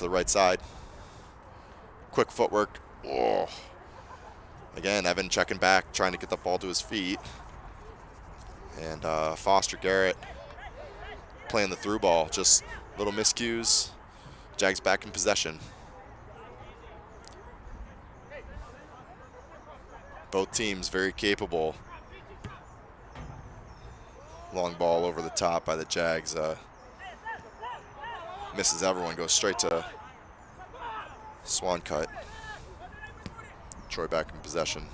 to the right side. Quick footwork. Oh. Again, Evan checking back, trying to get the ball to his feet. And Foster Garrett playing the through ball. Just little miscues. Jags back in possession. Both teams very capable. Long ball over the top by the Jags. Misses everyone, goes straight to Swan cut. Troy back in possession.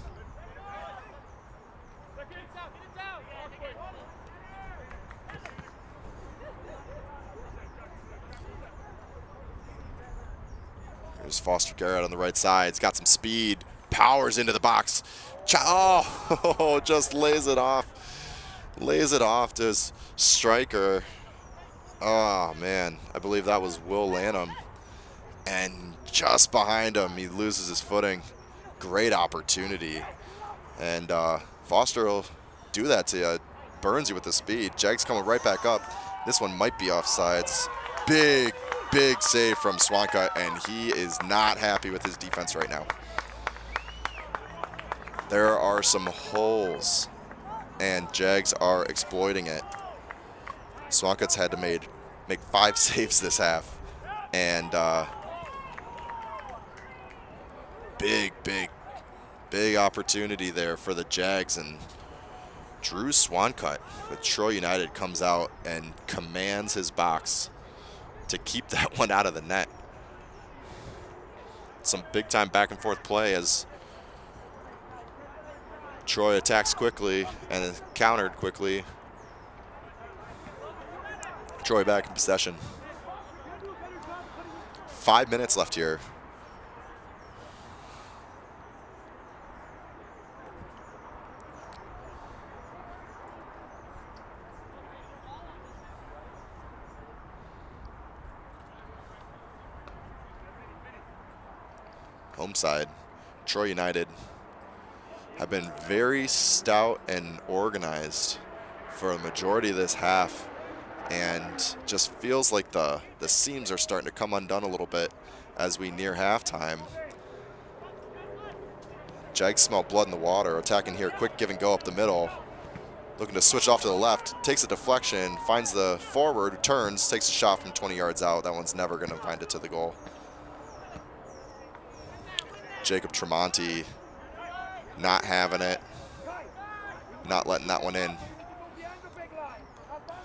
There's Foster Garrett on the right side. He's got some speed. Powers into the box. Oh, just lays it off. Lays it off to his striker. Oh, man. I believe that was Will Lanham. And just behind him, he loses his footing. Great opportunity. And Foster will do that to you. Burns you with the speed. Jags coming right back up. This one might be offsides. Big save from Swanka, and he is not happy with his defense right now. There are some holes, and Jags are exploiting it. Swankat's had to make 5 saves this half, and big opportunity there for the Jags, and Drew Swancut with Troy United comes out and commands his box to keep that one out of the net. Some big time back and forth play as Troy attacks quickly and is countered quickly. Troy back in possession. 5 minutes left here. Home side, Troy United have been very stout and organized for a majority of this half, and just feels like the seams are starting to come undone a little bit as we near halftime. Jags smell blood in the water, attacking here, quick give and go up the middle, looking to switch off to the left, takes a deflection, finds the forward, who turns, takes a shot from 20 yards out. That one's never going to find it to the goal. Jacob Tremonti not having it, not letting that one in.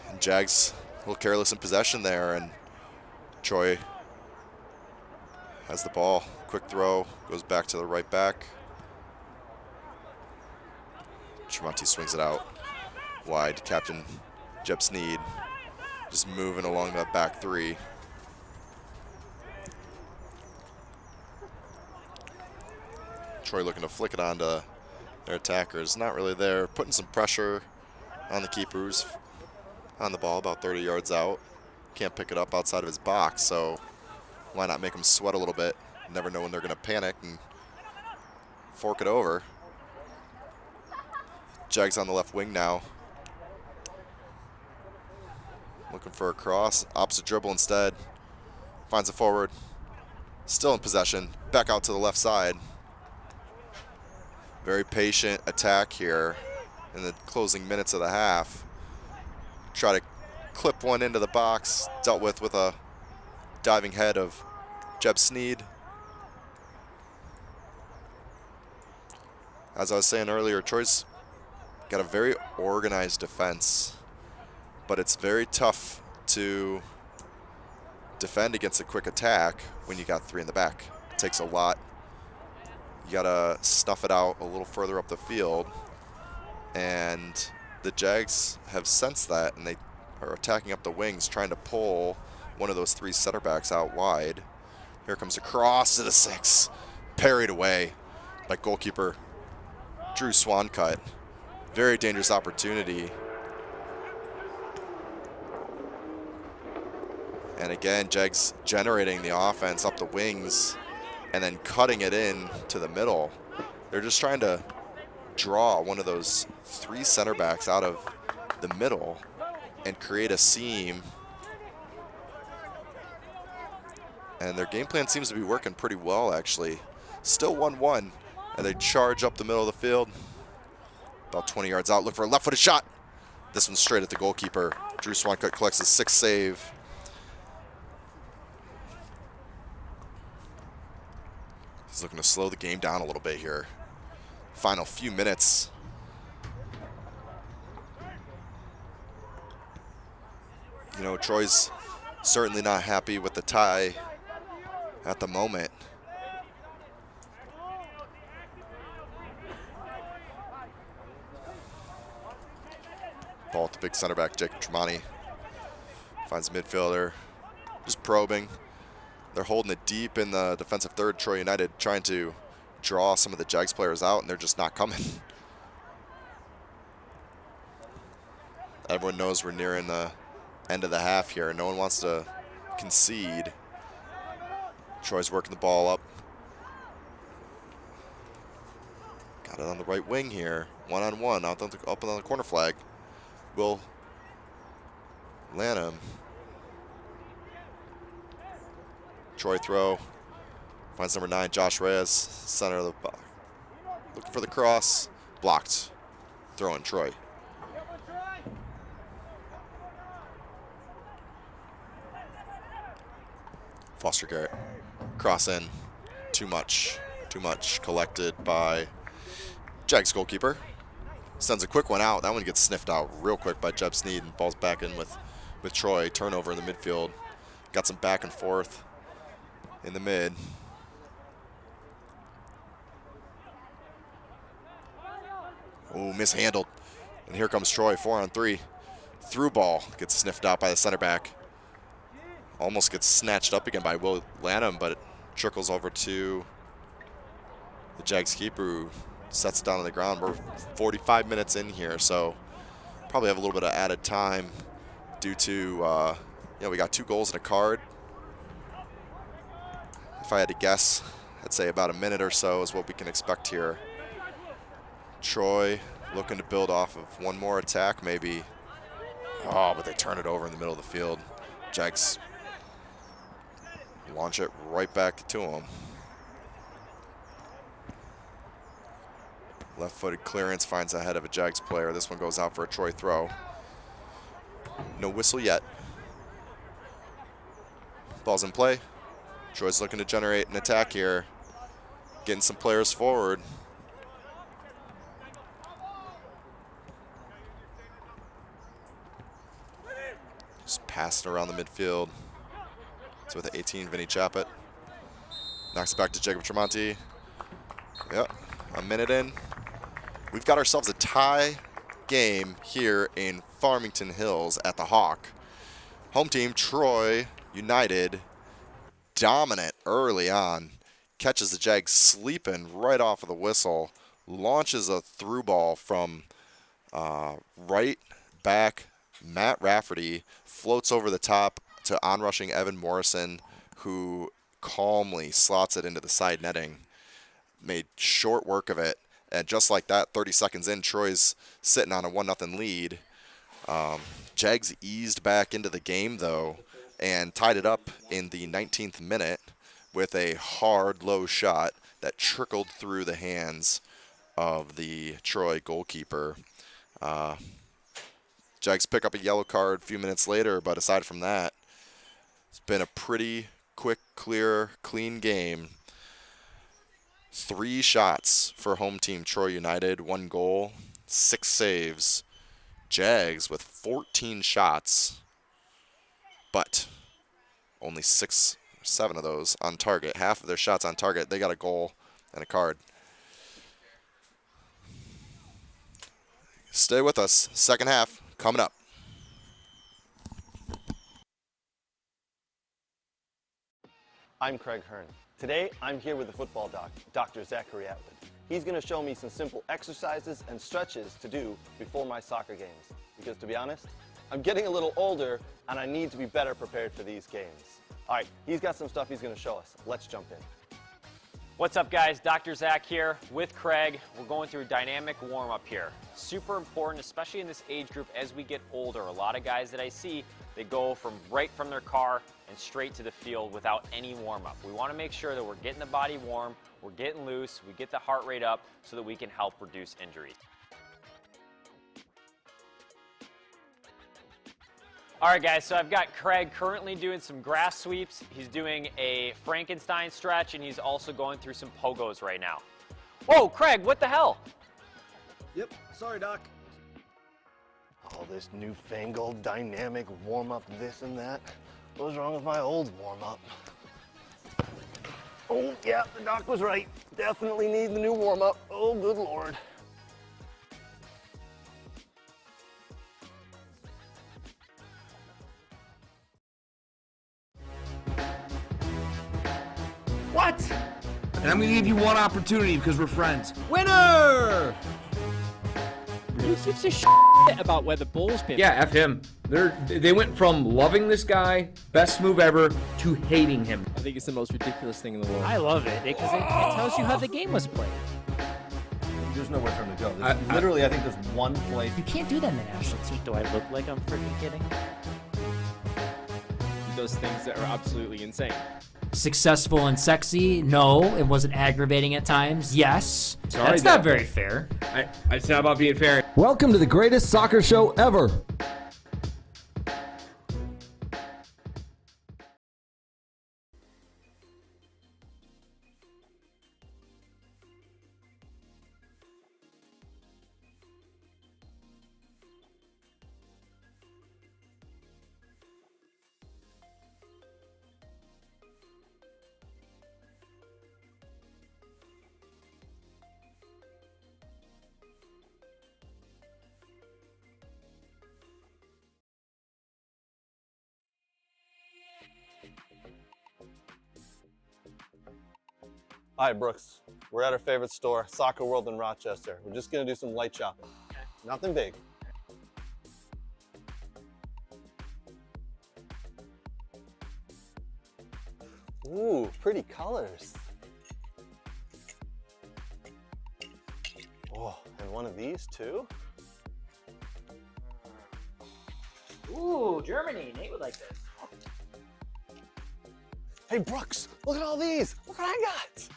And Jags a little careless in possession there, and Troy has the ball. Quick throw, goes back to the right back. Tremonti swings it out wide. Captain Jeb Sneed just moving along that back three. Troy looking to flick it onto their attackers. Not really there. Putting some pressure on the keeper who's on the ball about 30 yards out. Can't pick it up outside of his box, so why not make him sweat a little bit? Never know when they're going to panic and fork it over. Jags on the left wing now. Looking for a cross. Opposite dribble instead. Finds a forward. Still in possession. Back out to the left side. Very patient attack here in the closing minutes of the half. Try to clip one into the box. Dealt with a diving head of Jeb Sneed. As I was saying earlier, Troy's got a very organized defense, but it's very tough to defend against a quick attack when you got 3 in the back. It takes a lot. You gotta snuff it out a little further up the field, and the Jags have sensed that, and they are attacking up the wings, trying to pull one of those 3 center backs out wide. Here comes a cross to the 6, parried away by goalkeeper Drew Swancut. Very dangerous opportunity. And again, Jags generating the offense up the wings and then cutting it in to the middle. They're just trying to draw one of those 3 center backs out of the middle and create a seam. And their game plan seems to be working pretty well, actually. Still 1-1, and they charge up the middle of the field. About 20 yards out, look for a left-footed shot. This one's straight at the goalkeeper. Drew Swancutt collects his 6th save. He's looking to slow the game down a little bit here. Final few minutes. You know, Troy's certainly not happy with the tie at the moment. Ball at the big center back, Jacob Tremonti. Finds a midfielder, just probing. They're holding it deep in the defensive third, Troy United, trying to draw some of the Jags players out, and they're just not coming. Everyone knows we're nearing the end of the half here. No one wants to concede. Troy's working the ball up. Got it on the right wing here. One-on-one, up on the corner flag. Will Lanham. Troy throw. Finds number 9, Josh Reyes, center of the box. Looking for the cross. Blocked. Throw in Troy. Foster Garrett. Cross in. Too much. Too much. Collected by Jags goalkeeper. Sends a quick one out. That one gets sniffed out real quick by Jeb Sneed, and ball's back in with Troy. Turnover in the midfield. Got some back and forth in the mid. Oh, mishandled. And here comes Troy, 4-on-3. Through ball. Gets sniffed out by the center back. Almost gets snatched up again by Will Lanham, but it trickles over to the Jags keeper, who sets it down on the ground. We're 45 minutes in here, so probably have a little bit of added time due to, you know, we got 2 goals and a card. If I had to guess, I'd say about a minute or so is what we can expect here. Troy looking to build off of one more attack, maybe. Oh, but they turn it over in the middle of the field. Jags launch it right back to him. Left-footed clearance finds the head of a Jags player. This one goes out for a Troy throw. No whistle yet. Ball's in play. Troy's looking to generate an attack here. Getting some players forward. Just passing around the midfield. So with the 18, Vinny Chappett. Knocks it back to Jacob Tremonti. Yep, a minute in. We've got ourselves a tie game here in Farmington Hills at the Hawk. Home team, Troy United, dominant early on. Catches the Jags sleeping right off of the whistle. Launches a through ball from right back Matt Rafferty. Floats over the top to onrushing Evan Morrison, who calmly slots it into the side netting. Made short work of it. And just like that, 30 seconds in, Troy's sitting on a 1-0 lead. Jags eased back into the game, though, and tied it up in the 19th minute with a hard, low shot that trickled through the hands of the Troy goalkeeper. Jags pick up a yellow card a few minutes later, but aside from that, it's been a pretty quick, clear, clean game. 3 shots for home team Troy United, 1 goal, 6 saves. Jags with 14 shots, but only 6 or 7 of those on target. Half of their shots on target. They got a goal and a card. Stay with us. Second half coming up. I'm Craig Hearn. Today, I'm here with the football doc, Dr. Zachary Atwood. He's going to show me some simple exercises and stretches to do before my soccer games. Because to be honest, I'm getting a little older and I need to be better prepared for these games. All right, he's got some stuff he's going to show us. Let's jump in. What's up, guys? Dr. Zach here with Craig. We're going through a dynamic warm-up here. Super important, especially in this age group as we get older. A lot of guys that I see, they go from right from their car and straight to the field without any warm-up. We want to make sure that we're getting the body warm, we're getting loose, we get the heart rate up so that we can help reduce injuries. All right, guys, so I've got Craig currently doing some grass sweeps. He's doing a Frankenstein stretch, and he's also going through some pogos right now. Whoa, Craig, what the hell? Yep, sorry, Doc. All this newfangled dynamic warm-up, this and that. What was wrong with my old warm-up? Oh, yeah, the doc was right. Definitely need the new warm-up. Oh, good Lord. What? And I'm gonna give you one opportunity because we're friends. Winner! Who gives a shit about where the ball's been? Yeah, F him. They went from loving this guy, best move ever, to hating him. I think it's the most ridiculous thing in the world. I love it because it tells you how the game was played. There's nowhere for him to go. Literally, I think there's one place. You can't do that in the national team. Do I look like I'm freaking kidding? Those things that are absolutely insane. Successful and sexy? No. It wasn't aggravating at times? Yes. Sorry, That's not very fair. It's not about being fair. Welcome to the greatest soccer show ever. Hi, Brooks. We're at our favorite store, Soccer World in Rochester. We're just gonna do some light shopping. Nothing big. Ooh, pretty colors. Oh, and one of these too? Ooh, Germany. Nate would like this. Hey, Brooks, look at all these. Look what I got.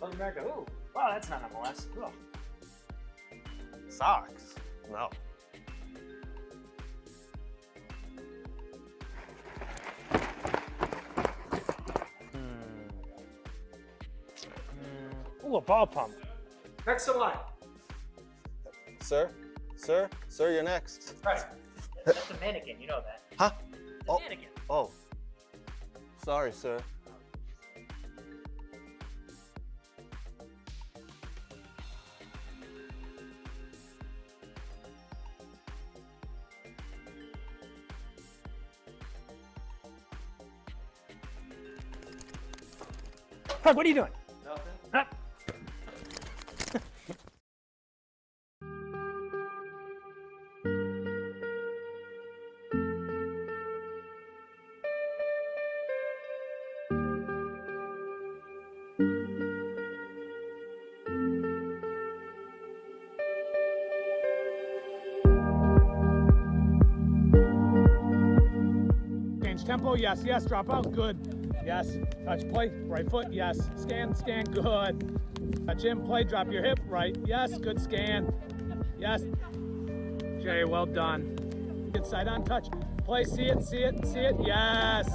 South America. Ooh. Wow, that's not MLS. Cool. Socks? No. Ooh, a ball pump. Next in line. Sir, you're next. Right. That's a mannequin. You know that. Huh? It's a mannequin. Oh. Sorry, sir. Craig, what are you doing? Nothing. Huh? Change tempo, yes, yes, drop out, good. Yes, touch play, right foot, yes. Scan, good. Touch in, play, drop your hip, right, yes, good scan. Yes. Jay, well done. Good side on touch. Play, see it, yes.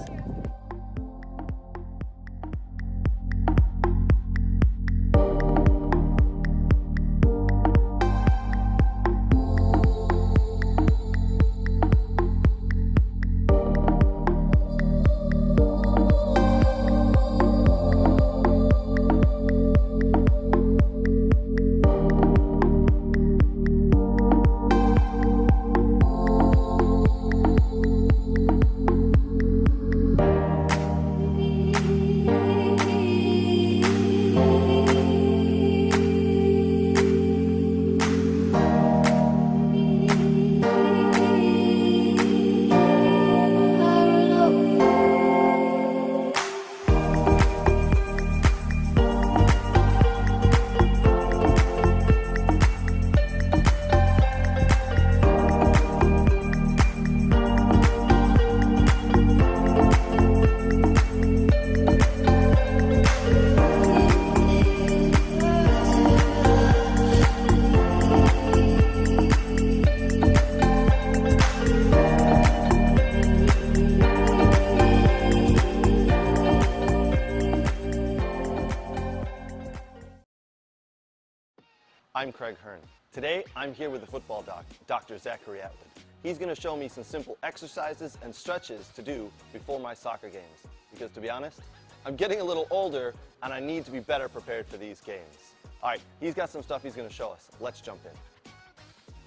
I'm Craig Hearn. Today, I'm here with the football doc, Dr. Zachary Atwood. He's going to show me some simple exercises and stretches to do before my soccer games. Because to be honest, I'm getting a little older and I need to be better prepared for these games. All right, he's got some stuff he's going to show us. Let's jump in.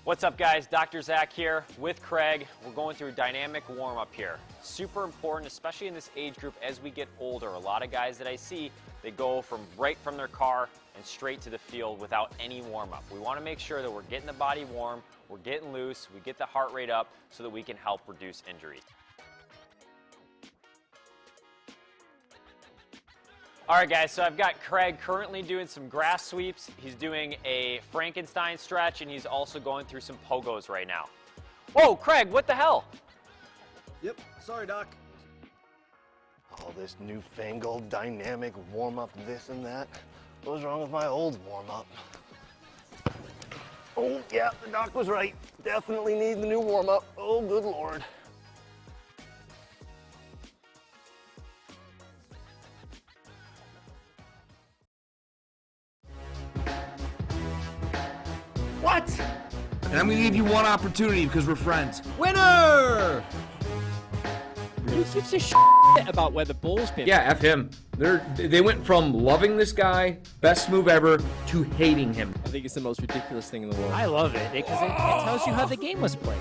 What's up, guys? Dr. Zach here with Craig. We're going through a dynamic warm-up here. Super important, especially in this age group as we get older. A lot of guys that I see, they go right from their car and straight to the field without any warm-up. We want to make sure that we're getting the body warm, we're getting loose, we get the heart rate up so that we can help reduce injuries. All right, guys, so I've got Craig currently doing some grass sweeps. He's doing a Frankenstein stretch, and he's also going through some pogos right now. Whoa, Craig, what the hell? Yep, sorry, Doc. All this newfangled dynamic warm-up, this and that. What was wrong with my old warm-up? Oh, yeah, the doc was right. Definitely need the new warm-up. Oh, good Lord. What? And I'm gonna give you one opportunity because we're friends. Winner! Really gives a about where the ball's been. Yeah, F him. They went from loving this guy, best move ever, to hating him. I think it's the most ridiculous thing in the world. I love it because it tells you how the game was played.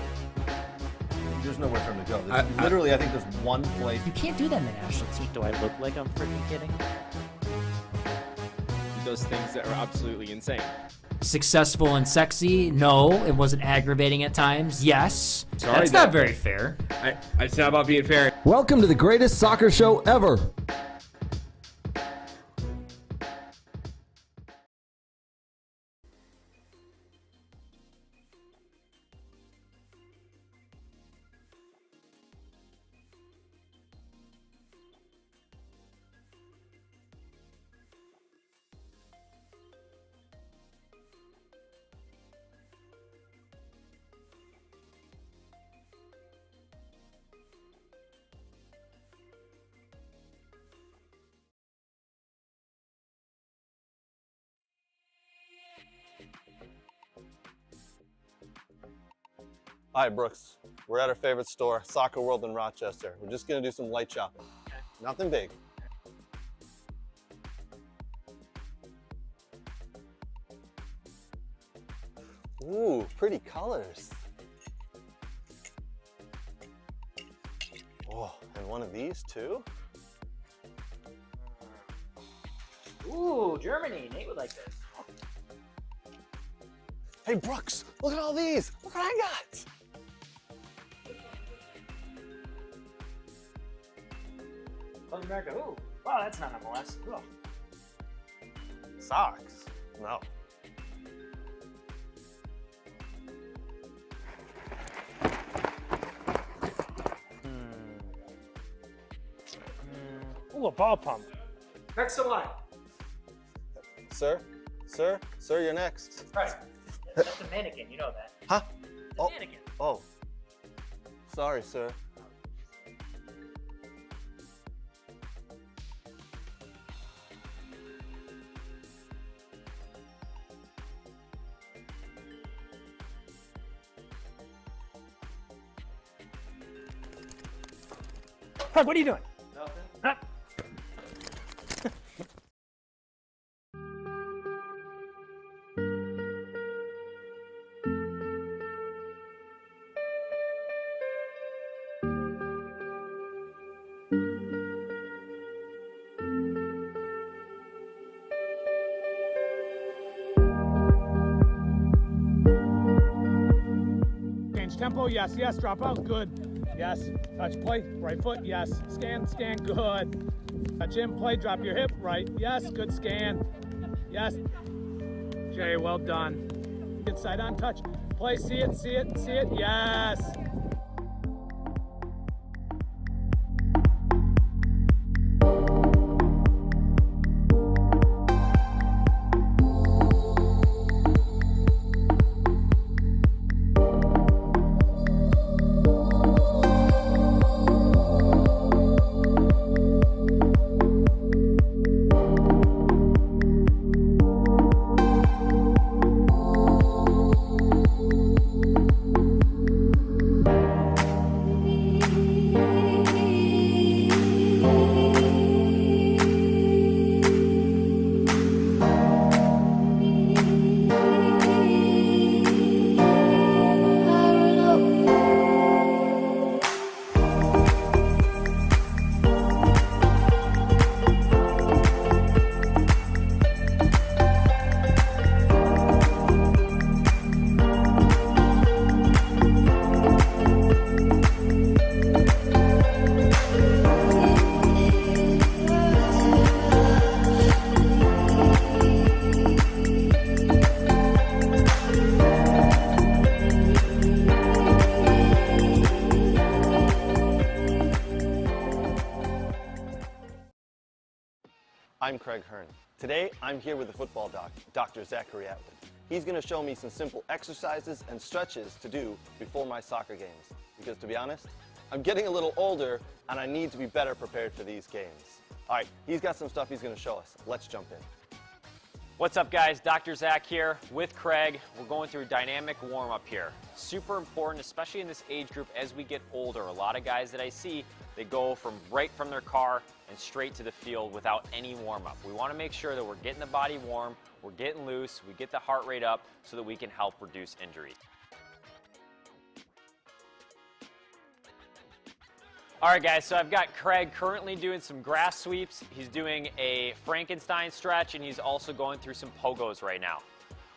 There's nowhere for him to go. Literally, I think there's one place. You can't do that in the national team. Do I look like I'm freaking kidding? He does things that are absolutely insane. Successful and sexy? No. It wasn't aggravating at times? Yes. Sorry, That's not very fair. It's not about being fair. Welcome to the greatest soccer show ever. All right, Brooks, we're at our favorite store, Soccer World in Rochester. We're just gonna do some light shopping. Okay. Nothing big. Ooh, pretty colors. Oh, and one of these too? Ooh, Germany. Nate would like this. Hey, Brooks, look at all these. Look what I got. South America. Ooh, wow, that's not MLS. Ugh. Socks? No. Ooh, a ball pump. Next in line. Sir, you're next. Right. That's a mannequin, you know that. Huh? Oh. Mannequin. Oh. Sorry, sir. Craig, what are you doing? Nothing. Huh? Change tempo, yes, drop out, good. Yes, touch play, right foot, yes. Scan, good. Touch in, play, drop your hip, right, yes, good scan. Yes. Jay, well done. Good side on touch. Play, see it, yes. I'm Craig Hearn. Today, I'm here with the football doc, Dr. Zachary Atwood. He's going to show me some simple exercises and stretches to do before my soccer games. Because to be honest, I'm getting a little older and I need to be better prepared for these games. All right, he's got some stuff he's going to show us. Let's jump in. What's up, guys? Dr. Zach here with Craig. We're going through a dynamic warm-up here. Super important, especially in this age group as we get older. A lot of guys that I see, they go right from their car and straight to the field without any warm-up. We want to make sure that we're getting the body warm, we're getting loose, we get the heart rate up so that we can help reduce injury. All right, guys, so I've got Craig currently doing some grass sweeps. He's doing a Frankenstein stretch, and he's also going through some pogos right now.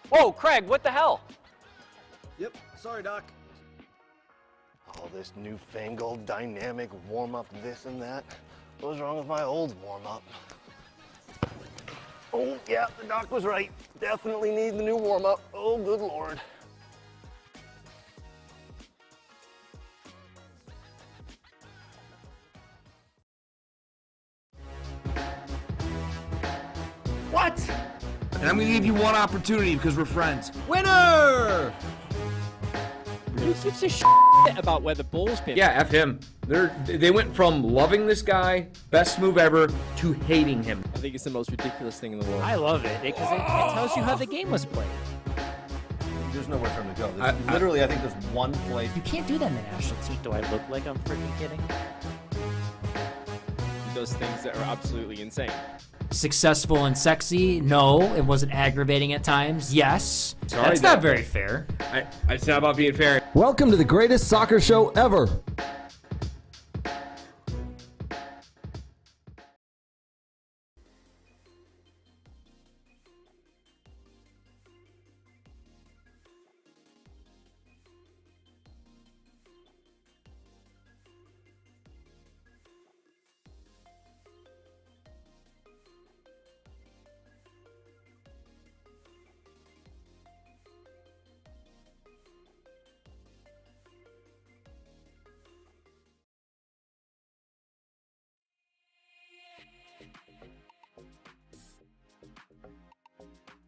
Whoa, Craig, what the hell? Yep, sorry, Doc. All this newfangled dynamic warm-up, this and that. What was wrong with my old warm-up? Oh, yeah, the doc was right. Definitely need the new warm-up. Oh, good Lord. What? And I'm gonna give you one opportunity because we're friends. Winner! Who gives a about where the ball's been? Yeah, F him. They went from loving this guy, best move ever, to hating him. I think it's the most ridiculous thing in the world. I love it because it tells you how the game was played. There's nowhere for him to go. Literally, I think there's one place. You can't do that in the national team. Do I look like I'm freaking kidding? He does things that are absolutely insane. Successful and sexy? No. It wasn't aggravating at times? Yes. Sorry, That's not very fair. It's not about being fair. Welcome to the greatest soccer show ever.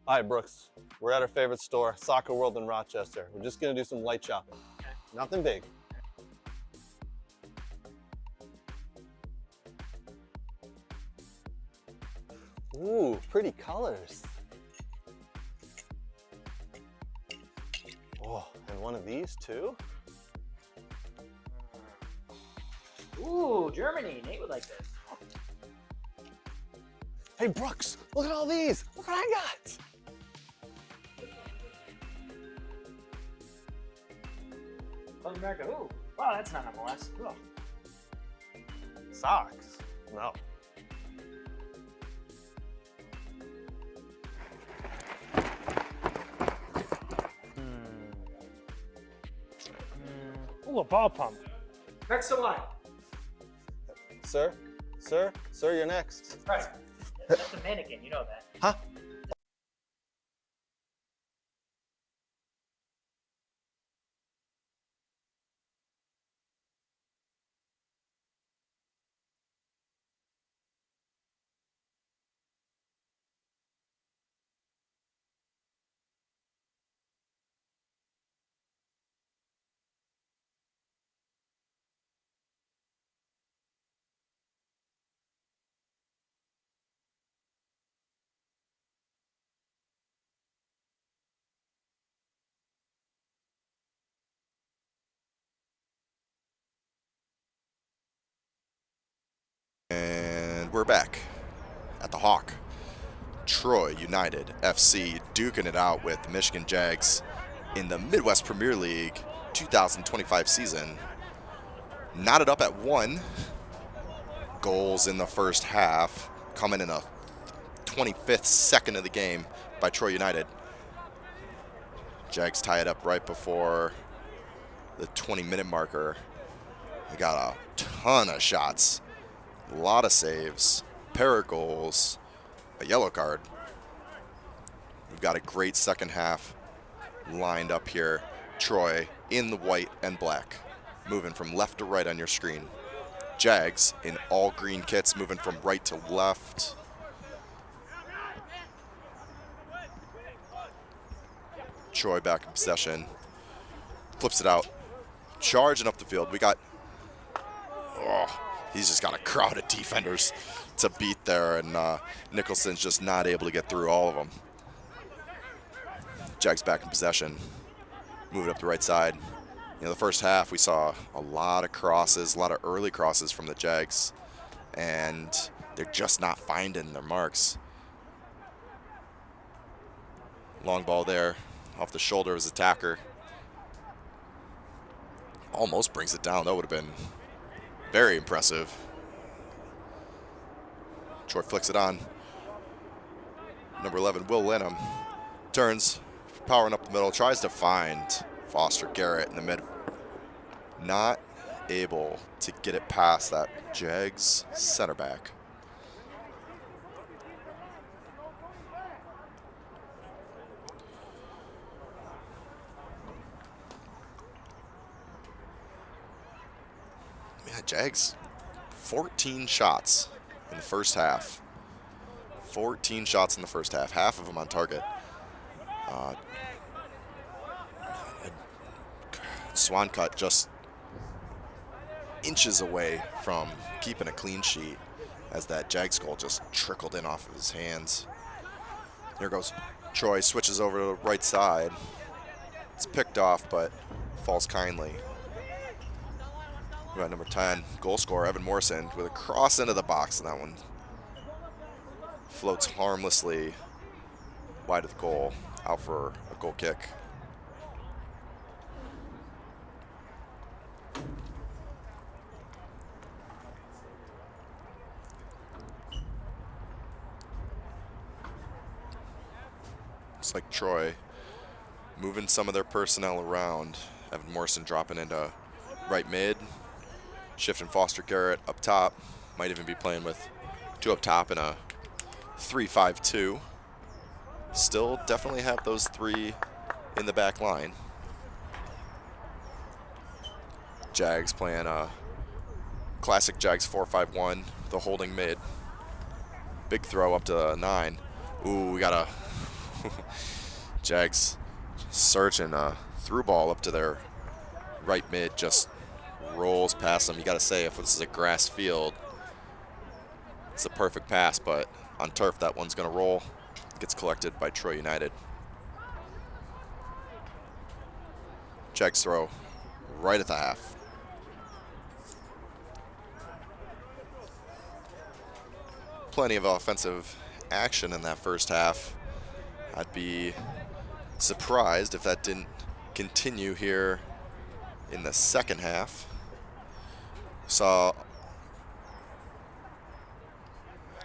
Hi, Brooks. We're at our favorite store, Soccer World in Rochester. We're just gonna do some light shopping. Nothing big. Ooh, pretty colors. Oh, and one of these too? Ooh, Germany. Nate would like this. Hey, Brooks, look at all these. Look what I got. South America. Ooh. Wow, that's not MLS. Cool. Socks? No. Ooh, a ball pump. Next in line. Sir, you're next. Right. That's a mannequin. You know that. Huh? And we're back at the Hawk. Troy United FC duking it out with the Michigan Jags in the Midwest Premier League 2025 season. Knotted up at 1. Goals in the first half, coming in the 25th second of the game by Troy United. Jags tie it up right before the 20-minute marker. We got a ton of shots. A lot of saves, pair of goals, a yellow card. We've got a great second half lined up here. Troy in the white and black, moving from left to right on your screen. Jags in all green kits, moving from right to left. Troy back in possession. Flips it out. Charging up the field. We got, he's just got a crowd of defenders to beat there, and Nicholson's just not able to get through all of them. Jags back in possession. Moving up the right side. You know, the first half we saw a lot of crosses, a lot of early crosses from the Jags, and they're just not finding their marks. Long ball there, off the shoulder of his attacker. Almost brings it down. That would have been very impressive. Troy flicks it on. Number 11, Will Linham, turns, powering up the middle, tries to find Foster Garrett in the mid. Not able to get it past that Jags center back. Man, Jags, 14 shots in the first half. 14 shots in the first half, half of them on target. Swan cut just inches away from keeping a clean sheet as that Jags goal just trickled in off of his hands. There goes Troy, switches over to the right side. It's picked off, but falls kindly. We got number 10, goal scorer Evan Morrison with a cross into the box, and that one floats harmlessly wide of the goal, out for a goal kick. Looks like Troy moving some of their personnel around. Evan Morrison dropping into right mid, shifting Foster Garrett up top. Might even be playing with two up top in a 3-5-2. Still definitely have those three in the back line. Jags playing a classic Jags 4-5-1, the holding mid. Big throw up to 9. Ooh, we got a Jags searching a through ball up to their right mid, just rolls past them. You got to say, if this is a grass field, it's a perfect pass, but on turf, that one's going to roll. Gets collected by Troy United. Jags throw right at the half. Plenty of offensive action in that first half. I'd be surprised if that didn't continue here in the second half. Saw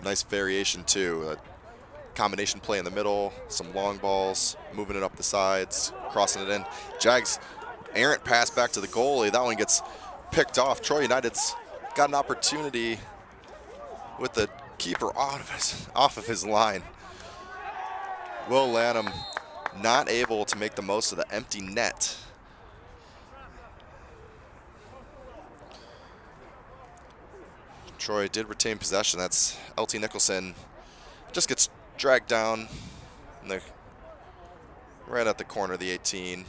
nice variation too. A combination play in the middle, some long balls, moving it up the sides, crossing it in. Jags errant pass back to the goalie. That one gets picked off. Troy United's got an opportunity with the keeper off of his line. Will Lanham not able to make the most of the empty net. Troy did retain possession. That's LT Nicholson. Just gets dragged down right at the corner of the 18.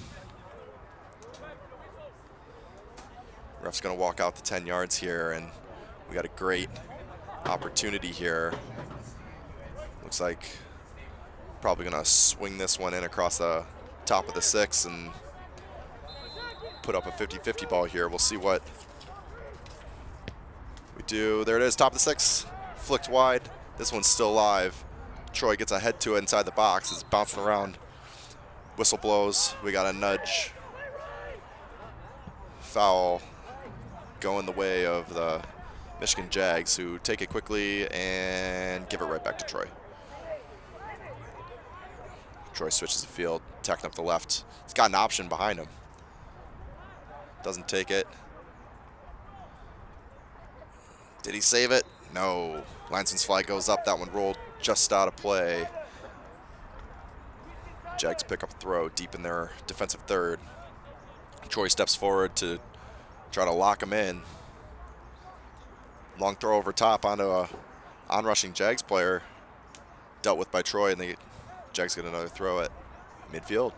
Ref's going to walk out the 10 yards here, and we got a great opportunity here. Looks like probably going to swing this one in across the top of the 6 and put up a 50-50 ball here. We'll see what we do. There it is, top of the 6, flicked wide. This one's still alive. Troy gets a head to it inside the box. It's bouncing around. Whistle blows. We got a nudge. Foul going the way of the Michigan Jags, who take it quickly and give it right back to Troy. Troy switches the field, tacking up the left. He's got an option behind him. Doesn't take it. Did he save it? No. Lanson's flag goes up. That one rolled just out of play. Jags pick up a throw deep in their defensive third. Troy steps forward to try to lock him in. Long throw over top onto a onrushing Jags player. Dealt with by Troy, and the Jags get another throw at midfield.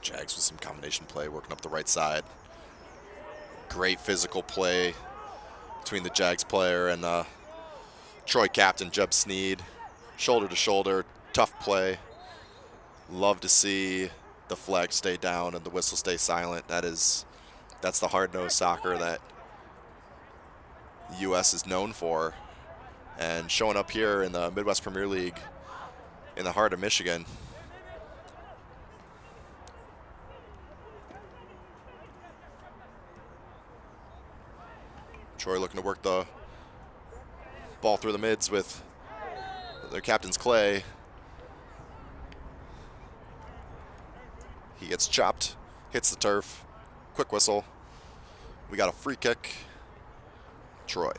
Jags with some combination play, working up the right side. Great physical play between the Jags player and Troy captain Jeb Sneed. Shoulder to shoulder, tough play. Love to see the flag stay down and the whistle stay silent. That's the hard-nosed soccer that the U.S. is known for. And showing up here in the Midwest Premier League in the heart of Michigan. Troy looking to work the ball through the mids with their captain's Clay. He gets chopped, hits the turf, quick whistle. We got a free kick. Troy.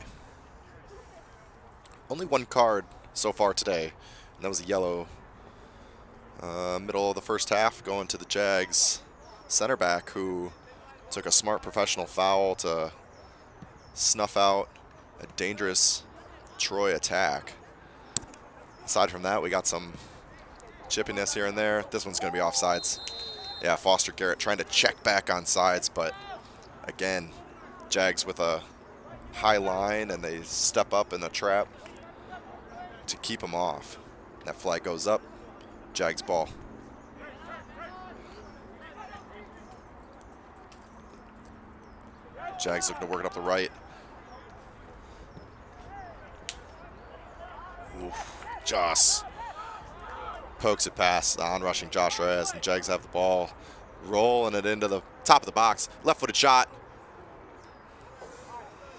Only one card so far today, and that was a yellow. Middle of the first half, going to the Jags center back, who took a smart professional foul to snuff out a dangerous Troy attack. Aside from that, we got some chippiness here and there. This one's going to be offsides. Yeah, Foster Garrett trying to check back on sides, but again, Jags with a high line, and they step up in the trap to keep him off. That flag goes up. Jags ball. Jags looking to work it up the right. Oof. Joss pokes it past the on-rushing Josh Reyes, and Jags have the ball, rolling it into the top of the box. Left-footed shot.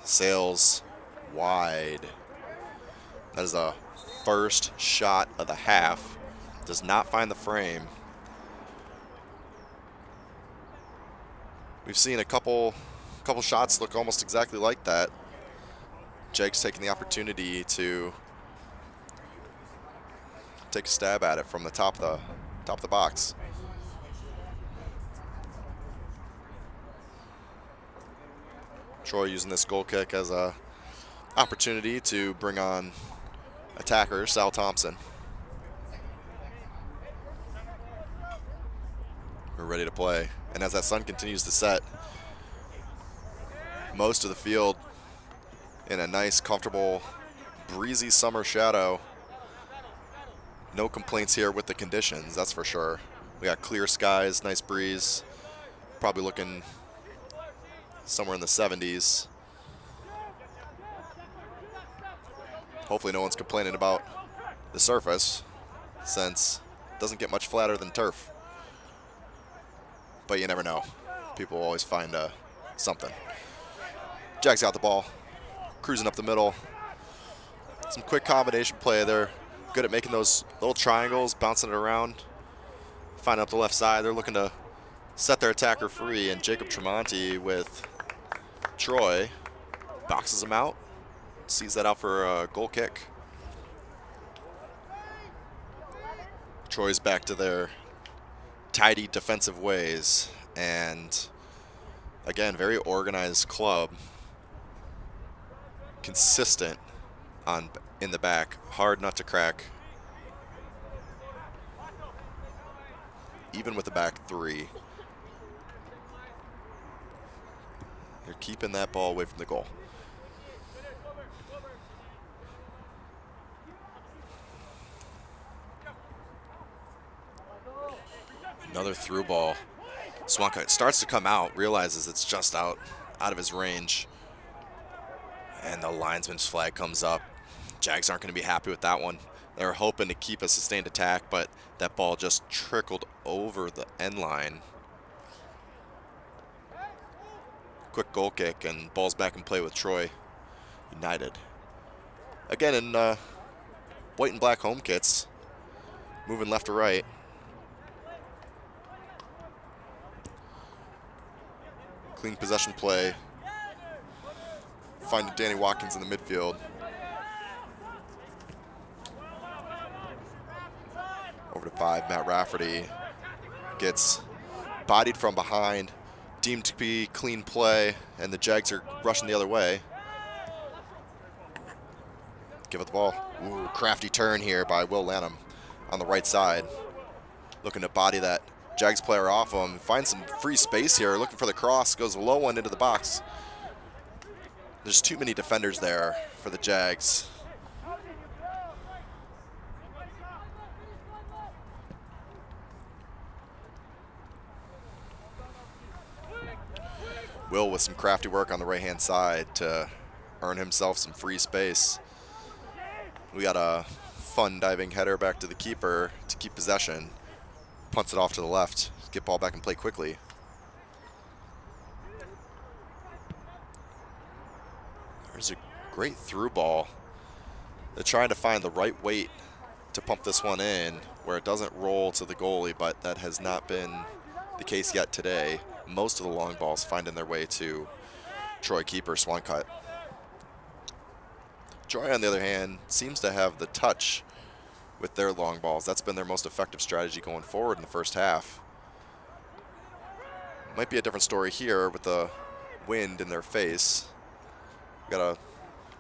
Sails wide. That is the first shot of the half. Does not find the frame. We've seen a couple shots look almost exactly like that. Jags taking the opportunity to take a stab at it from the top of the box. Troy using this goal kick as a opportunity to bring on attacker Sal Thompson. We're ready to play. And as that sun continues to set, most of the field in a nice, comfortable, breezy summer shadow. No complaints here with the conditions, that's for sure. We got clear skies, nice breeze. Probably looking somewhere in the 70s. Hopefully no one's complaining about the surface, since it doesn't get much flatter than turf. But you never know. People always find something. Jags got the ball, cruising up the middle. Some quick combination play there. Good at making those little triangles, bouncing it around. Finding up the left side. They're looking to set their attacker free, and Jacob Tremonti with Troy boxes him out. Sees that out for a goal kick. Troy's back to their tidy defensive ways, and again, very organized club. Consistent in the back, hard not to crack. Even with the back three, they're keeping that ball away from the goal. Another through ball. Swanka starts to come out, realizes it's just out of his range, and the linesman's flag comes up. Jags aren't going to be happy with that one. They're hoping to keep a sustained attack, but that ball just trickled over the end line. Quick goal kick, and ball's back in play with Troy United. Again, in white and black home kits, moving left to right. Clean possession play. Finding Danny Watkins in the midfield. Over to 5, Matt Rafferty gets bodied from behind, deemed to be clean play, and the Jags are rushing the other way. Give it the ball. Ooh, crafty turn here by Will Lanham on the right side. Looking to body that Jags player off him. Finds some free space here, looking for the cross. Goes a low one into the box. There's too many defenders there for the Jags. Will with some crafty work on the right-hand side to earn himself some free space. We got a fun diving header back to the keeper to keep possession. Punts it off to the left. Get ball back and play quickly. There's a great through ball. They're trying to find the right weight to pump this one in where it doesn't roll to the goalie, but that has not been the case yet today. Most of the long balls finding their way to Troy keeper Swancut. Troy, on the other hand, seems to have the touch with their long balls. That's been their most effective strategy going forward in the first half. Might be a different story here with the wind in their face. Got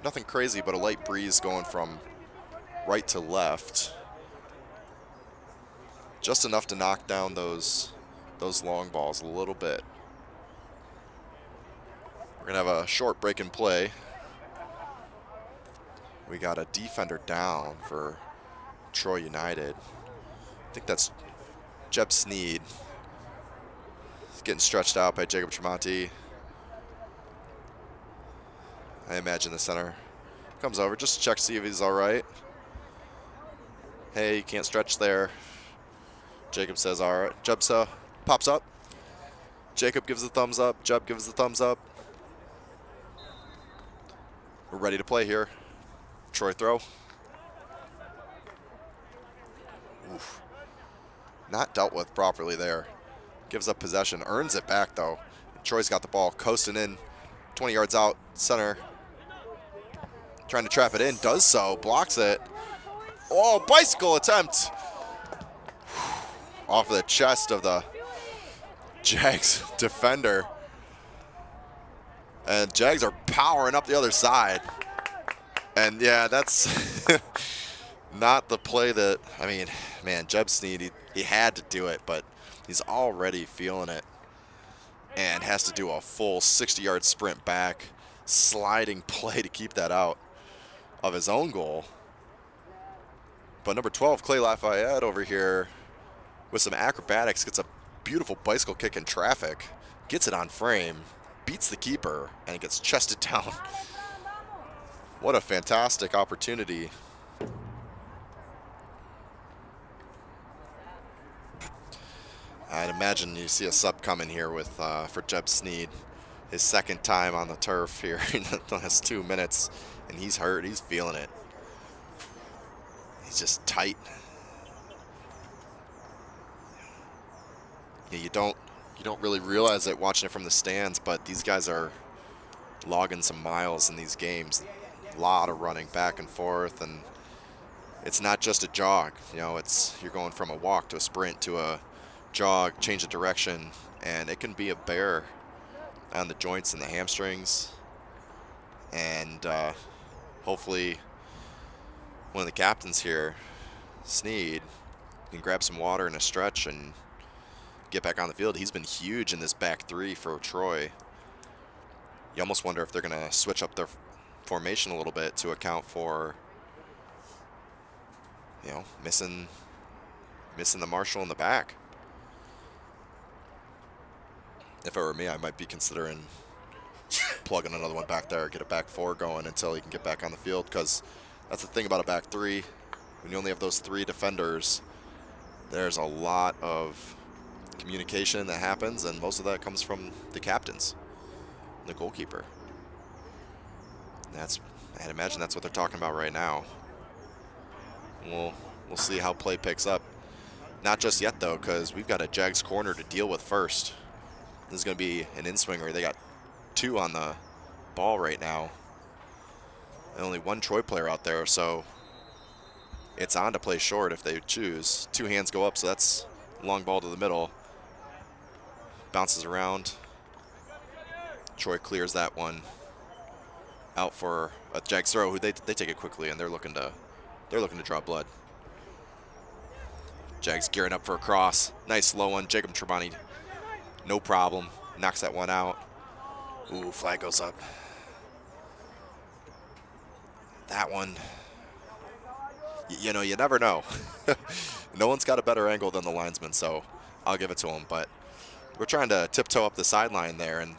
nothing crazy, but a light breeze going from right to left. Just enough to knock down those long balls a little bit. We're gonna have a short break in play. We got a defender down for Troy United. I think that's Jeb Sneed. He's getting stretched out by Jacob Tremonti. I imagine the center comes over just to check to see if he's all right. Hey, you can't stretch there. Jacob says all right. Jeb pops up. Jacob gives the thumbs up. Jeb gives the thumbs up. We're ready to play here. Troy throw. Oof. Not dealt with properly there. Gives up possession. Earns it back, though. Troy's got the ball coasting in. 20 yards out. Center. Trying to trap it in. Does so. Blocks it. Oh, bicycle attempt. Off of the chest of the Jags defender. And Jags are powering up the other side. And yeah, that's not the play that, I mean, man, Jeb Sneed, he had to do it, but he's already feeling it. And has to do a full 60-yard sprint back, sliding play to keep that out of his own goal. But number 12, Clay Lafayette over here with some acrobatics, gets a beautiful bicycle kick in traffic, gets it on frame, beats the keeper, and it gets chested down. What a fantastic opportunity. I'd imagine you see a sub coming here with for Jeb Sneed. His second time on the turf here in the last 2 minutes, and he's hurt. He's feeling it. He's just tight. Yeah, you don't really realize it watching it from the stands, but these guys are logging some miles in these games. A lot of running back and forth, and it's not just a jog. You know, you're going from a walk to a sprint to a jog, change of direction, and it can be a bear on the joints and the hamstrings. And hopefully one of the captains here, Sneed, can grab some water and a stretch and get back on the field. He's been huge in this back three for Troy. You almost wonder if they're going to switch up their formation a little bit to account for, you know, missing the Marshall in the back. If it were me, I might be considering plugging another one back there, get a back four going until he can get back on the field, because that's the thing about a back three. When you only have those three defenders, there's a lot of communication that happens, and most of that comes from the captains, the goalkeeper. I'd imagine that's what they're talking about right now. We'll see how play picks up. Not just yet, though, because we've got a Jags corner to deal with first. This is going to be an in-swinger. They got two on the ball right now. And only one Troy player out there, so it's on to play short if they choose. Two hands go up, so that's a long ball to the middle. Bounces around. Troy clears that one out for a Jags throw, who they take it quickly, and they're looking to draw blood. Jags gearing up for a cross. Nice low one. Jacob Tremonti, no problem. Knocks that one out. Ooh, flag goes up. That one, you know, you never know. No one's got a better angle than the linesman, so I'll give it to him. But we're trying to tiptoe up the sideline there, and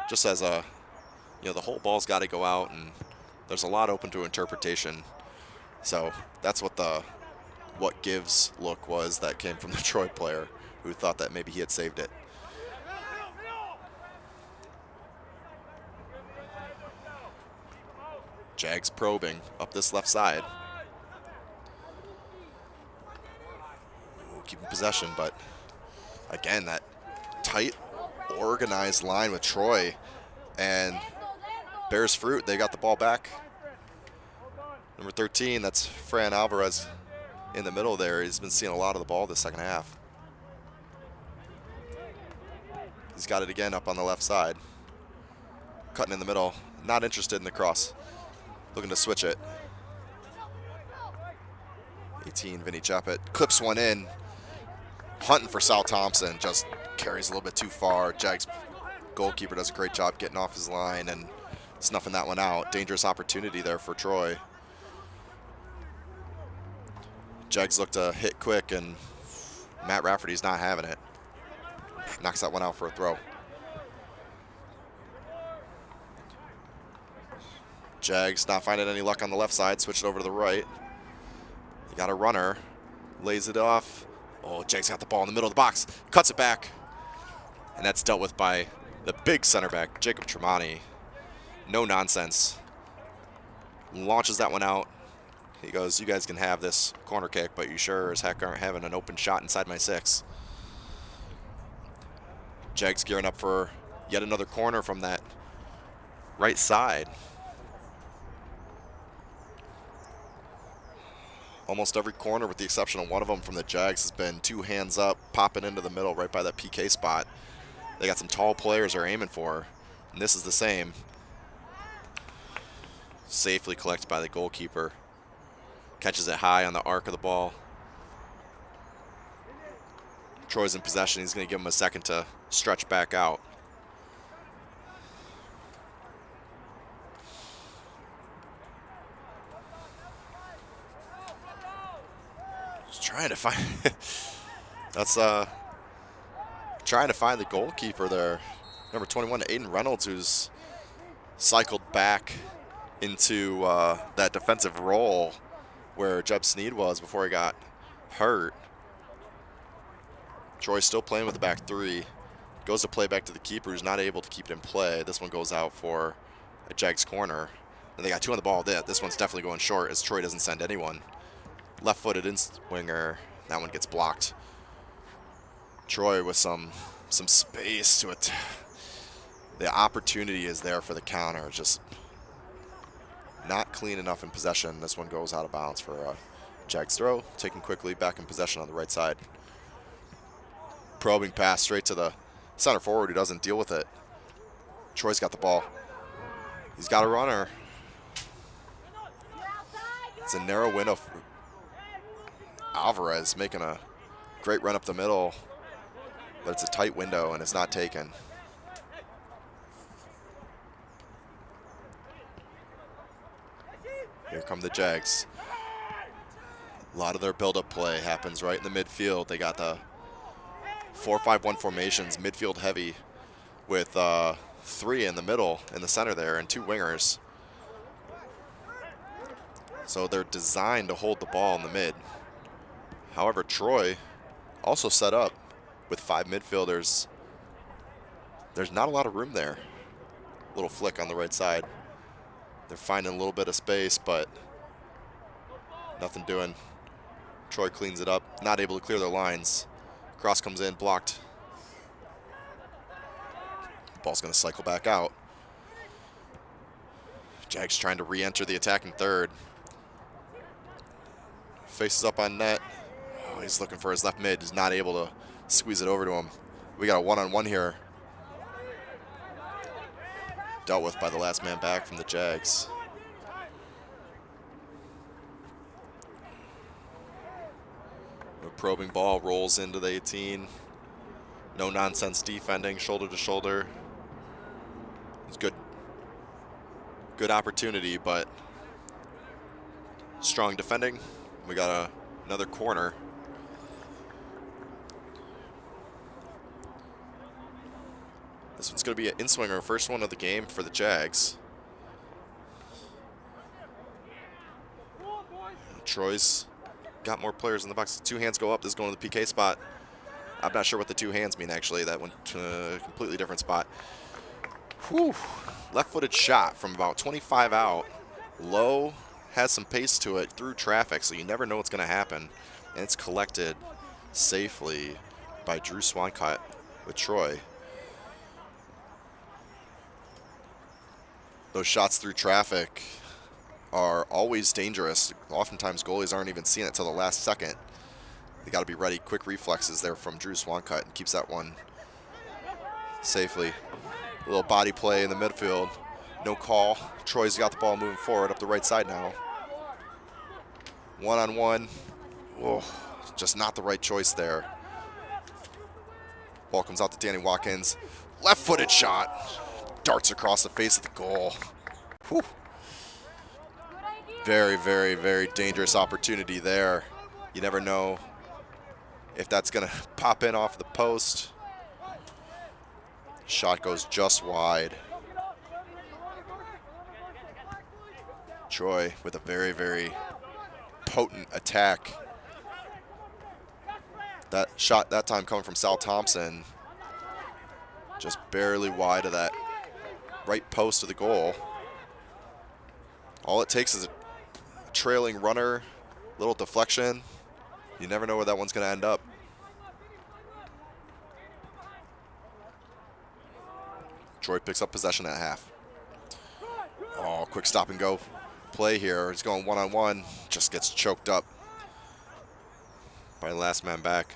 just as a, you know, the whole ball's got to go out, and there's a lot open to interpretation. So that's what the what gives look was that came from the Troy player who thought that maybe he had saved it. Jags probing up this left side. Ooh, keeping possession, but again, that tight, organized line with Troy, and bears fruit. They got the ball back. Number 13, that's Fran Alvarez in the middle there. He's been seeing a lot of the ball this second half. He's got it again up on the left side. Cutting in the middle. Not interested in the cross. Looking to switch it. 18, Vinny Chappett clips one in. Hunting for Sal Thompson. Just carries a little bit too far. Jags goalkeeper does a great job getting off his line and snuffing that one out. Dangerous opportunity there for Troy. Jags look to hit quick, and Matt Rafferty's not having it. Knocks that one out for a throw. Jags not finding any luck on the left side. Switched over to the right. They got a runner. Lays it off. Oh, Jags got the ball in the middle of the box. Cuts it back. And that's dealt with by the big center back, Jacob Tremonti. No nonsense. Launches that one out. He goes, you guys can have this corner kick, but you sure as heck aren't having an open shot inside my 6. Jags gearing up for yet another corner from that right side. Almost every corner, with the exception of one of them from the Jags, has been 2 hands up, popping into the middle right by that PK spot. They got some tall players they're aiming for, and this is the same. Safely collected by the goalkeeper. Catches it high on the arc of the ball. Troy's in possession. He's going to give him a second to stretch back out. Just trying to find that's trying to find the goalkeeper there. Number 21, Aiden Reynolds, who's cycled back into that defensive role where Jeb Sneed was before he got hurt. Troy's still playing with the back 3. Goes to play back to the keeper, who's not able to keep it in play. This one goes out for a Jags corner. And they got 2 on the ball. This one's definitely going short as Troy doesn't send anyone. Left-footed in winger. That one gets blocked. Troy with some space to it. The opportunity is there for the counter. Just not clean enough in possession. This one goes out of bounds for a Jags throw. Taken quickly, back in possession on the right side. Probing pass straight to the center forward who doesn't deal with it. Troy's got the ball. He's got a runner. It's a narrow window. Alvarez making a great run up the middle, but it's a tight window and it's not taken. Here come the Jags. A lot of their build-up play happens right in the midfield. They got the 4-5-1 formations, midfield heavy, with 3 in the middle, in the center there, and 2 wingers. So they're designed to hold the ball in the mid. However, Troy also set up with 5 midfielders. There's not a lot of room there. Little flick on the right side. They're finding a little bit of space, but nothing doing. Troy cleans it up, not able to clear their lines. Cross comes in, blocked. Ball's going to cycle back out. Jags trying to re-enter the attacking third. Faces up on net. Oh, he's looking for his left mid. He's not able to squeeze it over to him. We got a one-on-one here. Dealt with by the last man back from the Jags. Probing ball rolls into the 18. No nonsense defending, shoulder to shoulder. It's good. Good opportunity, but strong defending. We got another corner. This one's going to be an in-swinger, first one of the game for the Jags. Troy's got more players in the box. 2 hands go up. This is going to the PK spot. I'm not sure what the 2 hands mean, actually. That went to a completely different spot. Whew. Left-footed shot from about 25 out. Low, has some pace to it through traffic, so you never know what's going to happen. And it's collected safely by Drew Swancott with Troy. Those shots through traffic are always dangerous. Oftentimes goalies aren't even seeing it till the last second. They got to be ready. Quick reflexes there from Drew Swancott and keeps that one safely. A little body play in the midfield. No call. Troy's got the ball moving forward up the right side now. One-on-one. Oh, just not the right choice there. Ball comes out to Danny Watkins. Left-footed shot. Darts across the face of the goal. Whew. Very, very, very dangerous opportunity there. You never know if that's going to pop in off the post. Shot goes just wide. Troy with a very, very potent attack. That shot that time coming from Sal Thompson. Just barely wide of that right post of the goal. All it takes is a trailing runner, little deflection. You never know where that one's going to end up. Troy picks up possession at half. Oh, quick stop and go play here. He's going one-on-one. Just gets choked up by last man back.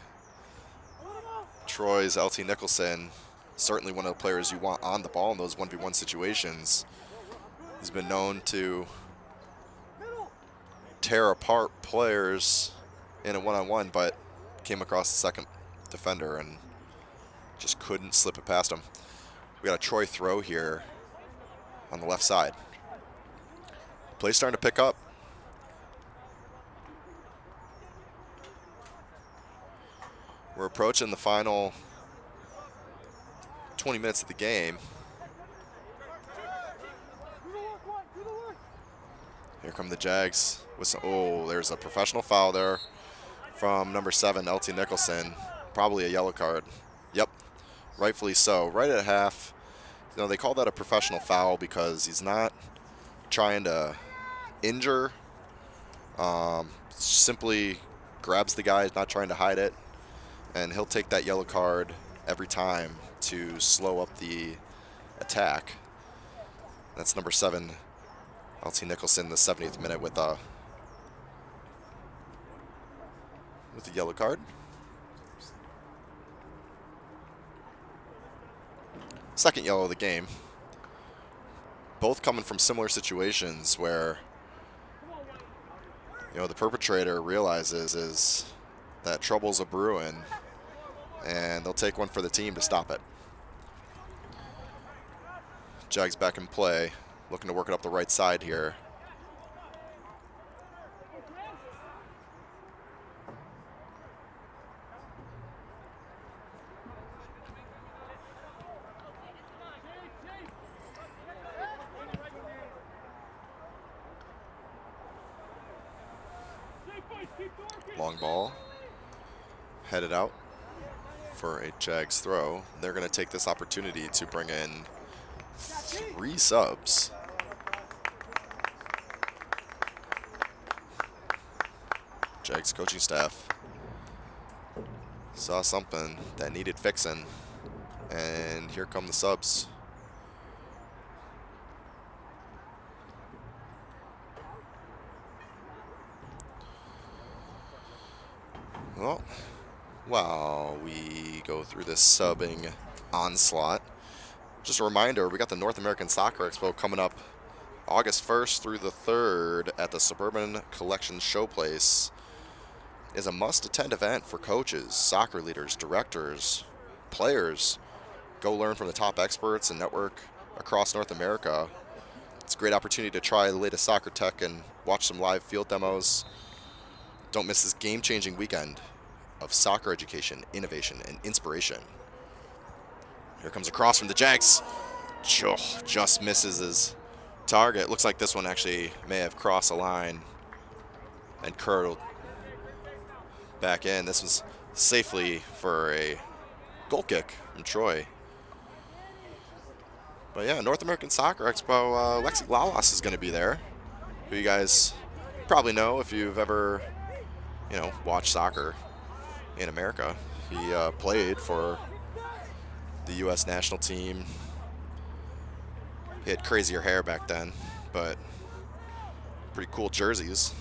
Troy's LT Nicholson, certainly one of the players you want on the ball in those 1v1 situations. He's been known to tear apart players in a one-on-one, but came across the second defender and just couldn't slip it past him. We got a Troy throw here on the left side. Play's starting to pick up. We're approaching the final 20 minutes of the game. Here come the Jags. With some, oh, there's a professional foul there from number 7, LT Nicholson. Probably a yellow card. Yep, rightfully so. Right at half. You know, they call that a professional foul because he's not trying to injure. Simply grabs the guy, not trying to hide it. And he'll take that yellow card every time to slow up the attack. That's number 7, LT Nicholson, the 70th minute with a yellow card. Second yellow of the game. Both coming from similar situations where, you know, the perpetrator realizes is that trouble's a brewing, and they'll take one for the team to stop it. Jags back in play, looking to work it up the right side here. Long ball, headed out for a Jags throw. They're going to take this opportunity to bring in 3 subs. Jags coaching staff saw something that needed fixing, and here come the subs. Well, while we go through this subbing onslaught, just a reminder, we got the North American Soccer Expo coming up August 1st through the 3rd at the Suburban Collection Showplace is a must-attend event for coaches, soccer leaders, directors, players. Go learn from the top experts and network across North America. It's a great opportunity to try the latest soccer tech and watch some live field demos. Don't miss this game-changing weekend of soccer education, innovation, and inspiration. Here comes a cross from the Jags. Just misses his target. Looks like this one actually may have crossed a line and curled back in. This was safely for a goal kick from Troy. But yeah, North American Soccer Expo, Lexi Lalas is going to be there, who you guys probably know if you've ever, watched soccer in America. He played for the U.S. national team. He had crazier hair back then, but pretty cool jerseys.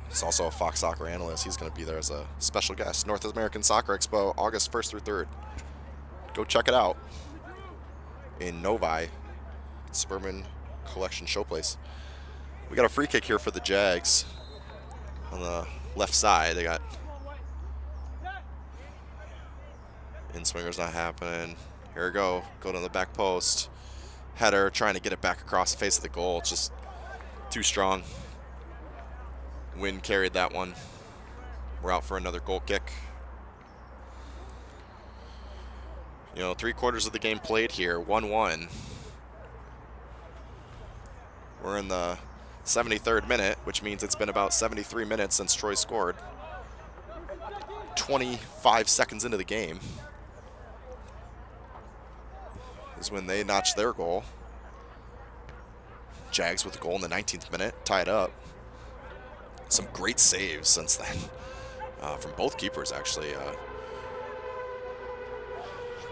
He's also a Fox Soccer analyst. He's going to be there as a special guest. North American Soccer Expo, August 1st through 3rd. Go check it out in Novi, Suburban Collection Showplace. We got a free kick here for the Jags on the left side. They got in-swingers not happening. Here we go. Go to the back post. Header, trying to get it back across the face of the goal. It's just too strong. Wind carried that one. We're out for another goal kick. 3/4 of the game played here, 1-1. We're in the 73rd minute, which means it's been about 73 minutes since Troy scored. 25 seconds into the game is when they notched their goal. Jags with a goal in the 19th minute, tied up. Some great saves since then from both keepers, actually.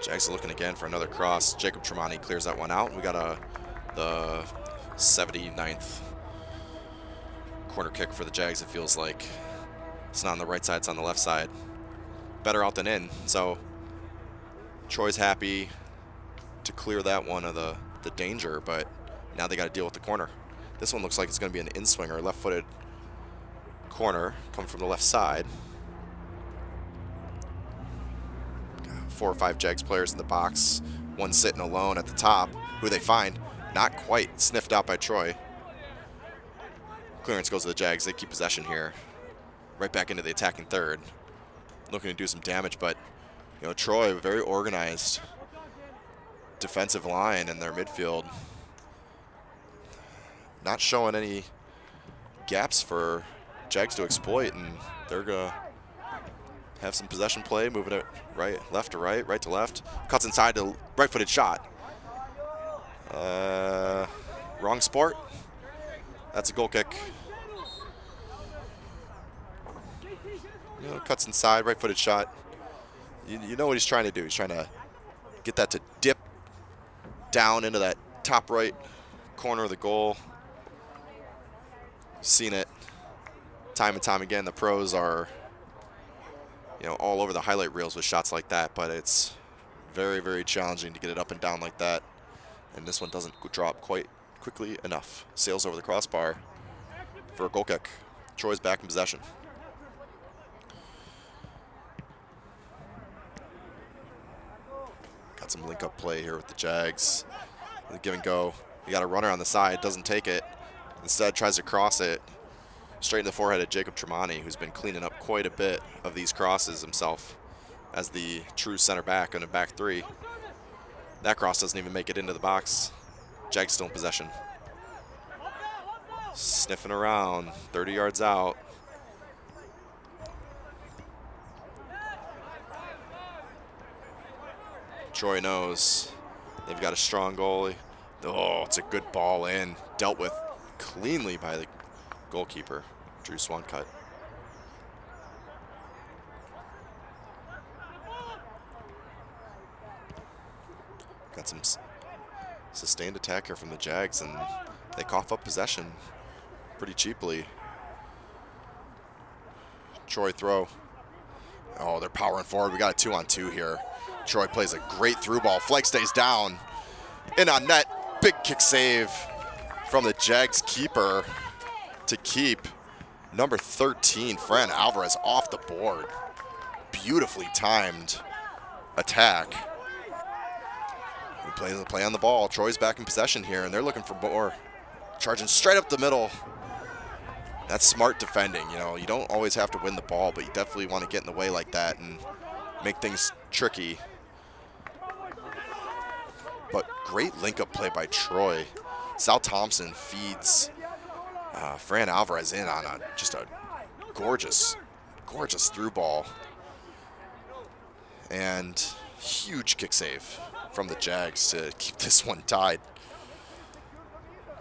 Jags are looking again for another cross. Jacob Tremonti clears that one out. We got the 79th corner kick for the Jags. It feels like it's not on the right side, it's on the left side. Better out than in. So Troy's happy to clear that one of the danger, but now they got to deal with the corner. This one looks like it's going to be an in-swinger, left-footed corner, coming from the left side. 4 or 5 Jags players in the box, one sitting alone at the top, who they find not quite sniffed out by Troy. Clearance goes to the Jags. They keep possession here. Right back into the attacking third. Looking to do some damage, but Troy, very organized defensive line in their midfield. Not showing any gaps for Jags to exploit, and they're going to have some possession play, moving it left to right, right to left. Cuts inside to right-footed shot. Wrong sport. That's a goal kick. Cuts inside, right-footed shot. You know what he's trying to do. He's trying to get that to dip down into that top right corner of the goal. Seen it time and time again. The pros are all over the highlight reels with shots like that, but it's very, very challenging to get it up and down like that. And this one doesn't drop quite quickly enough. Sails over the crossbar for a goal kick. Troy's back in possession. Got some link-up play here with the Jags. The give and go. You got a runner on the side, doesn't take it. Instead, tries to cross it straight in the forehead of Jacob Tremonti, who's been cleaning up quite a bit of these crosses himself as the true center back in a back three. That cross doesn't even make it into the box. Jags still in possession. Sniffing around, 30 yards out. Troy knows they've got a strong goalie. Oh, it's a good ball in. Dealt with cleanly by the goalkeeper, Drew Swancutt. Got some sustained attack here from the Jags, and they cough up possession pretty cheaply. Troy throw. Oh, they're powering forward. We got a 2-on-2 here. Troy plays a great through ball. Flag stays down. In on net. Big kick save from the Jags keeper to keep. Number 13, Fran Alvarez off the board. Beautifully timed attack. We play the play on the ball. Troy's back in possession here, and they're looking for more. Charging straight up the middle. That's smart defending. You know, you don't always have to win the ball, but you definitely want to get in the way like that and make things tricky. But great link-up play by Troy. Sal Thompson feeds Fran Alvarez in on just a gorgeous through ball. And huge kick save from the Jags to keep this one tied.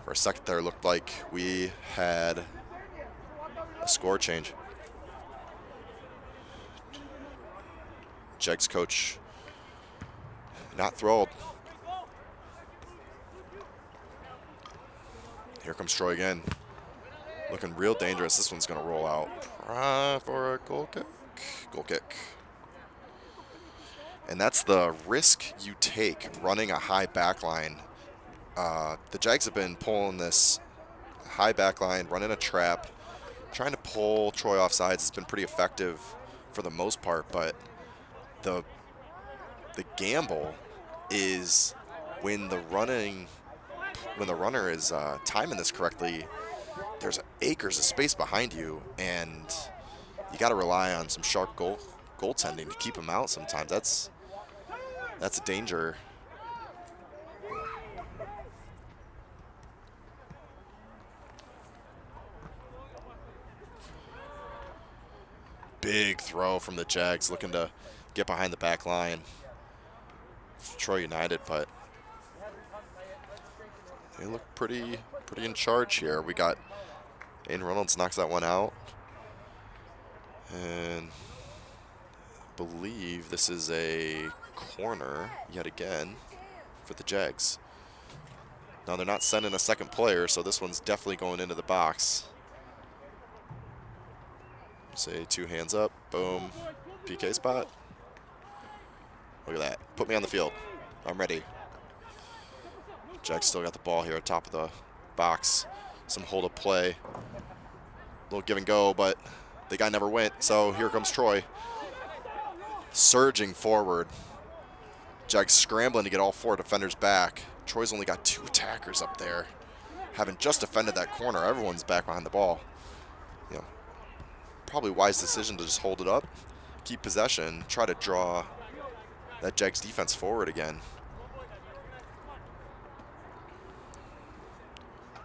For a second there, it looked like we had a score change. Jags coach not thrilled. Here comes Troy again. Looking real dangerous. This one's going to roll out for a goal kick. Goal kick. And that's the risk you take running a high back line. The Jags have been pulling this high back line, running a trap, trying to pull Troy off sides. It's been pretty effective for the most part, but the gamble is when the runner is timing this correctly, there's acres of space behind you, and you got to rely on some sharp goaltending to keep them out sometimes. That's a danger. Big throw from the Jags, looking to get behind the back line. Troy United, but they look pretty in charge here. We got Aiden Reynolds knocks that one out, and I believe this is a corner yet again for the Jags. Now they're not sending a second player, so this one's definitely going into the box. Say 2 hands up, boom, PK spot. Look at that, put me on the field, I'm ready. Jags still got the ball here at top of the box. Some hold up play, little give and go, but the guy never went, so here comes Troy. Surging forward. Jags scrambling to get all 4 defenders back. Troy's only got 2 attackers up there. Having just defended that corner, everyone's back behind the ball. You know, probably wise decision to just hold it up, keep possession, try to draw that Jags defense forward again.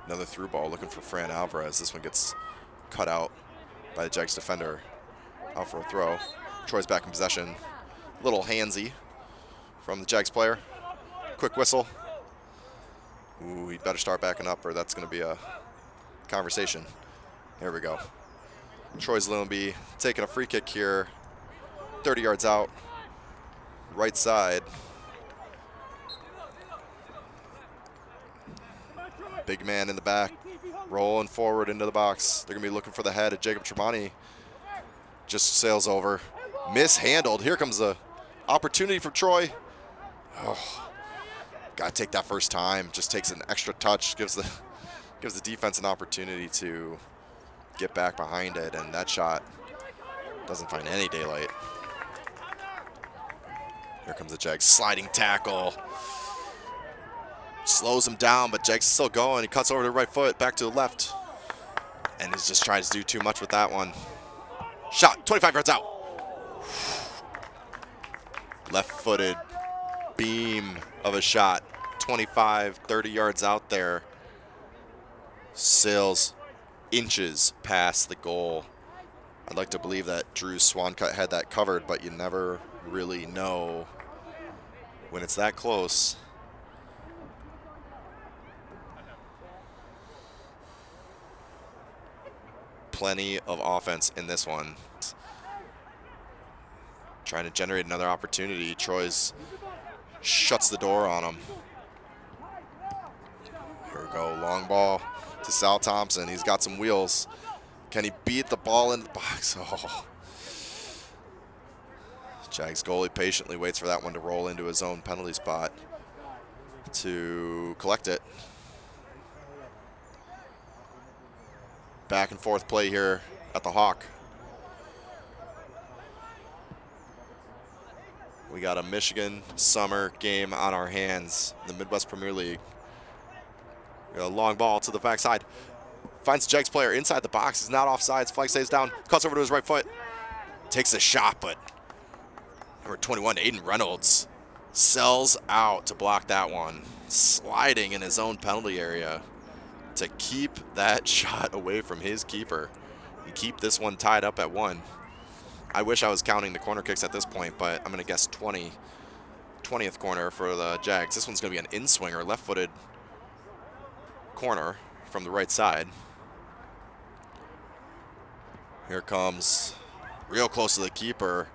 Another through ball looking for Fran Alvarez. This one gets cut out by the Jags defender. Out for a throw. Troy's back in possession. Little handsy from the Jags player. Quick whistle. Ooh, he better start backing up or that's going to be a conversation. There we go. Troy's Lillenby taking a free kick here. 30 yards out. Right side. Big man in the back. Rolling forward into the box. They're going to be looking for the head of Jacob Tremonti. Just sails over. Mishandled. Here comes the opportunity for Troy. Oh, got to take that first time. Just takes an extra touch. Gives the defense an opportunity to get back behind it, and that shot doesn't find any daylight. Here comes the Jags sliding tackle. Slows him down, but Jags still going. He cuts over to the right foot, back to the left, and is just trying to do too much with that one. Shot, 25 yards out. Left-footed beam of a shot, 25, 30 yards out there. Sails inches past the goal. I'd like to believe that Drew Swancut had that covered, but you never really know when it's that close. Plenty of offense in this one. Trying to generate another opportunity. Troy's shuts the door on him. Here we go, long ball to Sal Thompson. He's got some wheels. Can he beat the ball into the box? Oh. Jags goalie patiently waits for that one to roll into his own penalty spot to collect it. back and forth play here at the Hawk. We got a Michigan summer game on our hands in the Midwest Premier League. We got a long ball to the backside. Finds the Jags player inside the box. He's not offsides. Flag stays down. Cuts over to his right foot. Takes a shot, but number 21, Aiden Reynolds, sells out to block that one. Sliding in his own penalty area to keep that shot away from his keeper and keep this one tied up at 1. I wish I was counting the corner kicks at this point, but I'm going to guess 20th corner for the Jags. This one's going to be an in-swinger, left-footed corner from the right side. Here comes, real close to the keeper.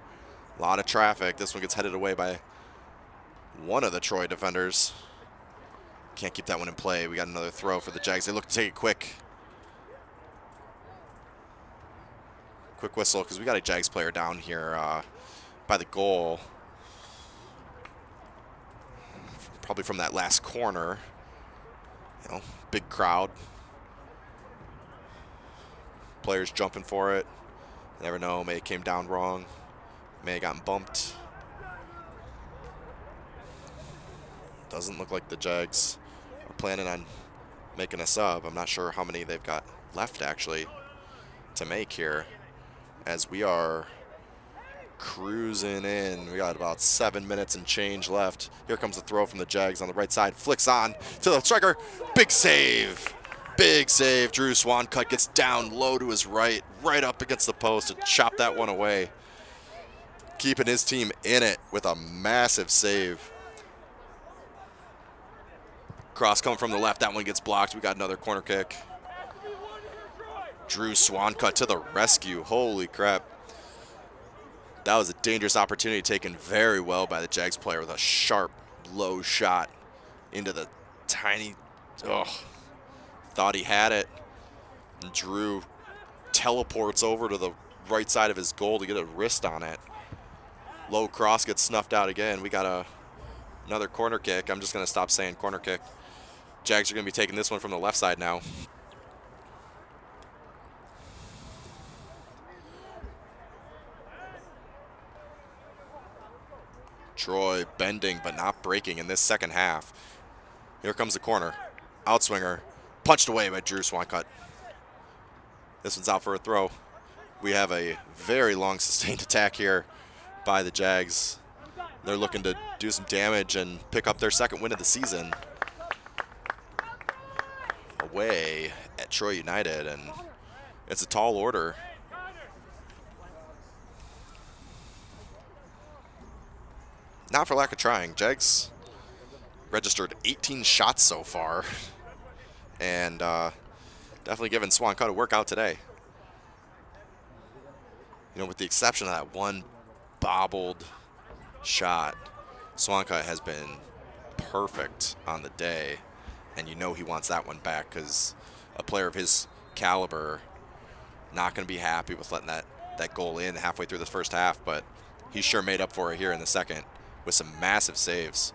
A lot of traffic. This one gets headed away by one of the Troy defenders. Can't keep that one in play. We got another throw for the Jags. They look to take it quick. Quick whistle, because we got a Jags player down here by the goal. Probably from that last corner. You know, big crowd. Players jumping for it. Never know, may have came down wrong. May have gotten bumped. Doesn't look like the Jags are planning on making a sub. I'm not sure how many they've got left, actually, to make here, as we are cruising in. We got about 7 minutes and change left. Here comes the throw from the Jags on the right side. Flicks on to the striker. Big save. Big save. Drew Swancutt gets down low to his right, right up against the post to chop that one away. Keeping his team in it with a massive save. Cross coming from the left. That one gets blocked. We got another corner kick. Drew Swancutt to the rescue. Holy crap. That was a dangerous opportunity taken very well by the Jags player with a sharp, low shot into the tiny, thought he had it. And Drew teleports over to the right side of his goal to get a wrist on it. Low cross gets snuffed out again. We got another corner kick. I'm just going to stop saying corner kick. Jags are going to be taking this one from the left side now. Troy bending but not breaking in this second half. Here comes the corner. Outswinger. Punched away by Drew Swancutt. This one's out for a throw. We have a very long sustained attack here by the Jags. They're looking to do some damage and pick up their second win of the season away at Troy United, and it's a tall order. Not for lack of trying. Jags registered 18 shots so far, and definitely giving Swancutt a workout today. You know, with the exception of that one bobbled shot, Swancutt has been perfect on the day, and you know he wants that one back, because a player of his caliber not going to be happy with letting that goal in halfway through the first half, but he sure made up for it here in the second with some massive saves.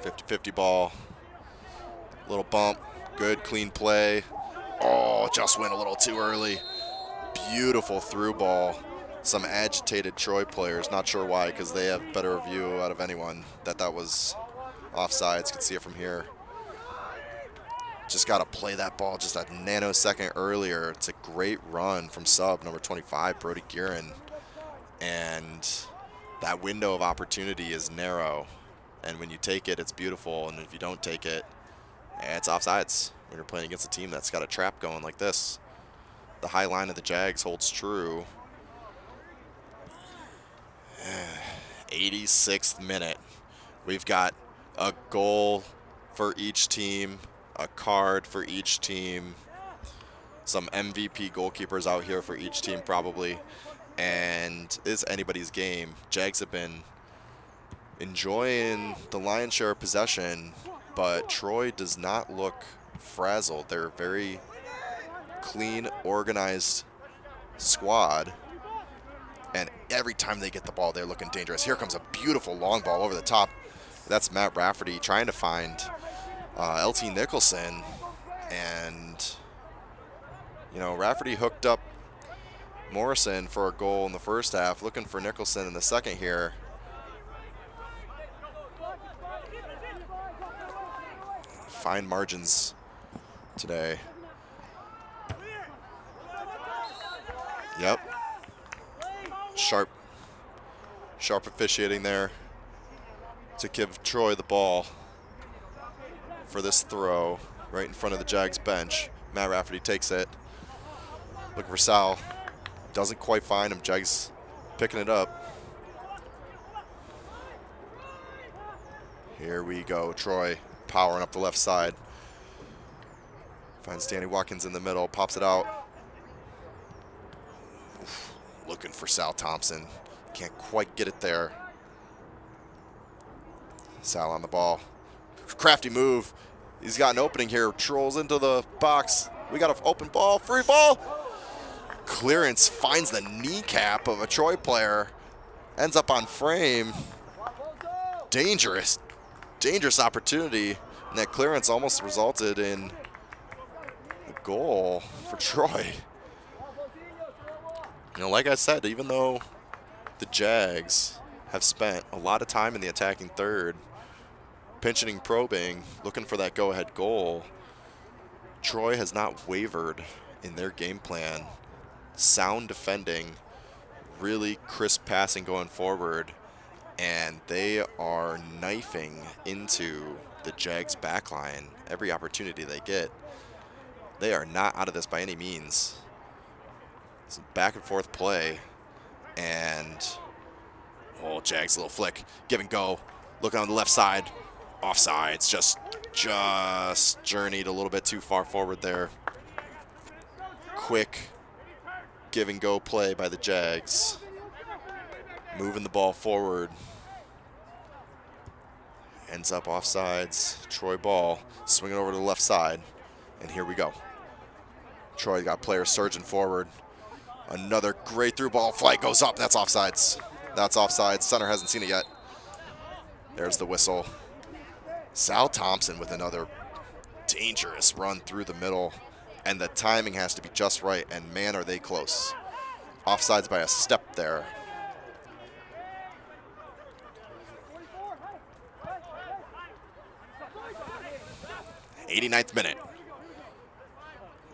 .50 ball, little bump, good clean play. Oh, just went a little too early. Beautiful through ball. Some agitated Troy players, not sure why, because they have better view out of anyone that was offsides. Could see it from here. Just got to play that ball just a nanosecond earlier. It's a great run from sub number 25, Brody Guerin. And that window of opportunity is narrow. And when you take it, it's beautiful. And if you don't take it, it's offsides. When you're playing against a team that's got a trap going like this. The high line of the Jags holds true. 86th minute. We've got a goal for each team, a card for each team, some MVP goalkeepers out here for each team probably, and it's anybody's game. Jags have been enjoying the lion's share of possession, but Troy does not look frazzled. They're a very clean, organized squad, and every time they get the ball, they're looking dangerous. Here comes a beautiful long ball over the top. That's Matt Rafferty trying to find LT Nicholson. And, you know, Rafferty hooked up Morrison for a goal in the first half, looking for Nicholson in the second here. Fine margins today. Yep. Sharp officiating there to give Troy the ball for this throw right in front of the Jags bench. Matt Rafferty takes it. Looking for Sal. Doesn't quite find him. Jags picking it up. Here we go. Troy powering up the left side. Finds Danny Watkins in the middle. Pops it out. Oof. Looking for Sal Thompson. Can't quite get it there. Sal on the ball. Crafty move. He's got an opening here. Trolls into the box. We got an open ball. Free ball. Clearance finds the kneecap of a Troy player. Ends up on frame. Dangerous opportunity. And that clearance almost resulted in a goal for Troy. You know, like I said, even though the Jags have spent a lot of time in the attacking third, pinching and probing, looking for that go-ahead goal, Troy has not wavered in their game plan. Sound defending, really crisp passing going forward, and they are knifing into the Jags backline every opportunity they get. They are not out of this by any means. Some back and forth play, and Jags little flick, give and go, looking on the left side, offsides, just journeyed a little bit too far forward there. Quick give and go play by the Jags, moving the ball forward. Ends up offsides. Troy ball swinging over to the left side, and here we go. Troy got players surging forward. Another great through ball. Flight goes up. That's offsides. That's offsides. Center hasn't seen it yet. There's the whistle. Sal Thompson with another dangerous run through the middle, and the timing has to be just right, and man, are they close. Offsides by a step there. '89th minute.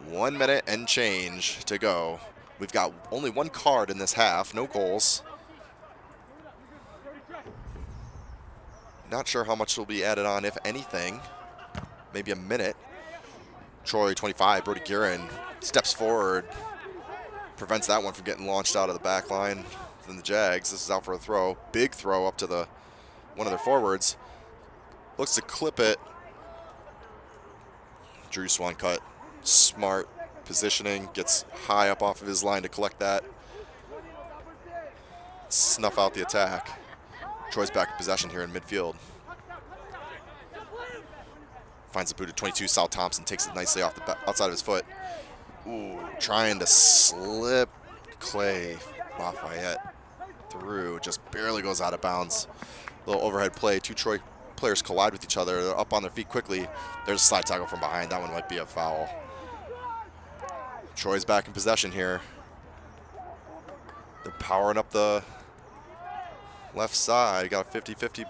1 minute and change to go. We've got only one card in this half, no goals. Not sure how much will be added on, if anything. Maybe a minute. Troy 25, Brody Guerin steps forward, prevents that one from getting launched out of the back line. Then the Jags, this is out for a throw. Big throw up to one of their forwards. Looks to clip it. Drew Swancutt, smart positioning, gets high up off of his line to collect that. Snuff out the attack. Troy's back in possession here in midfield. Finds the boot at 22. Sal Thompson takes it nicely off the outside of his foot. Ooh, trying to slip Clay Lafayette through. Just barely goes out of bounds. Little overhead play. Two Troy players collide with each other. They're up on their feet quickly. There's a slide tackle from behind. That one might be a foul. Troy's back in possession here. They're powering up the left side. Got a 50-50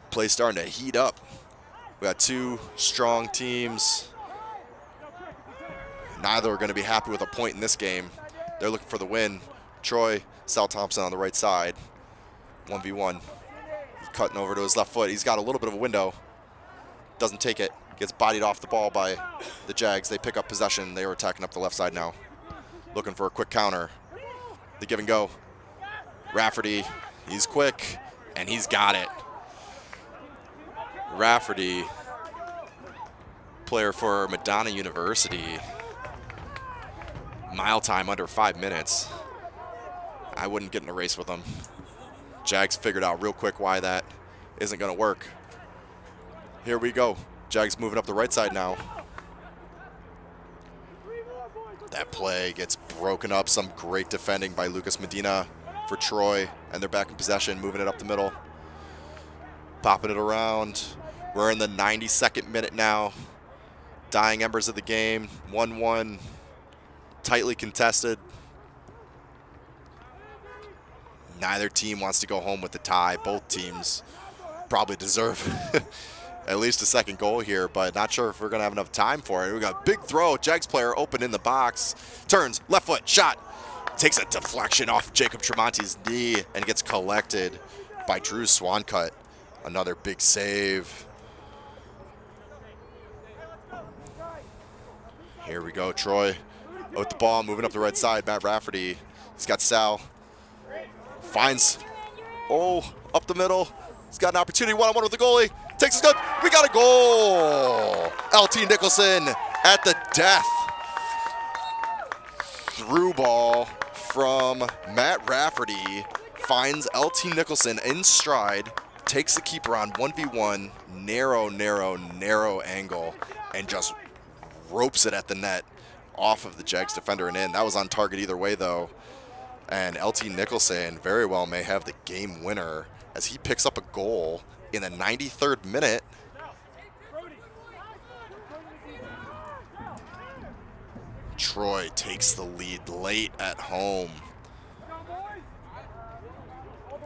play starting to heat up. We got two strong teams. Neither are going to be happy with a point in this game. They're looking for the win. Troy, Sal Thompson on the right side. 1v1. He's cutting over to his left foot. He's got a little bit of a window. Doesn't take it. Gets bodied off the ball by the Jags. They pick up possession. They are attacking up the left side now. Looking for a quick counter. The give and go. Rafferty, he's quick, and he's got it. Rafferty, player for Madonna University. Mile time under 5 minutes. I wouldn't get in a race with him. Jags figured out real quick why that isn't going to work. Here we go. Jags moving up the right side now. That play gets broken up. Some great defending by Lucas Medina for Troy, and they're back in possession, moving it up the middle. popping it around. We're in the 92nd minute now. Dying embers of the game. 1-1. Tightly contested. Neither team wants to go home with the tie. Both teams probably deserve at least a second goal here, but not sure if we're going to have enough time for it. We got a big throw. Jags player open in the box. Turns, left foot, shot. Takes a deflection off Jacob Tremonti's knee and gets collected by Drew Swancutt. Another big save. Here we go, Troy with the ball, moving up the right side. Matt Rafferty, he's got Sal. Finds, up the middle. He's got an opportunity, one-on-one with the goalie. Takes a good, we got a goal! LT Nicholson at the death. Through ball from Matt Rafferty. Finds LT Nicholson in stride. Takes the keeper on 1v1. Narrow angle. And just ropes it at the net off of the Jags defender and in. That was on target either way, though. And LT Nicholson very well may have the game winner as he picks up a goal in the 93rd minute. Troy takes the lead late at home.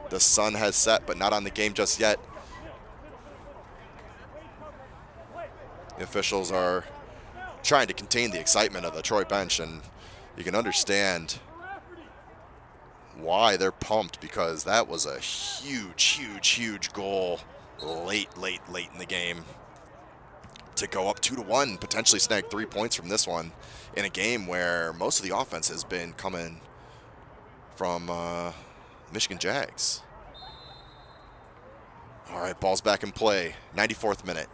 The sun has set, but not on the game just yet. The officials are trying to contain the excitement of the Troy bench, and you can understand why they're pumped, because that was a huge goal late in the game to go up 2-1, potentially snag 3 points from this one in a game where most of the offense has been coming from Michigan Jags. All right, ball's back in play, 94th minute.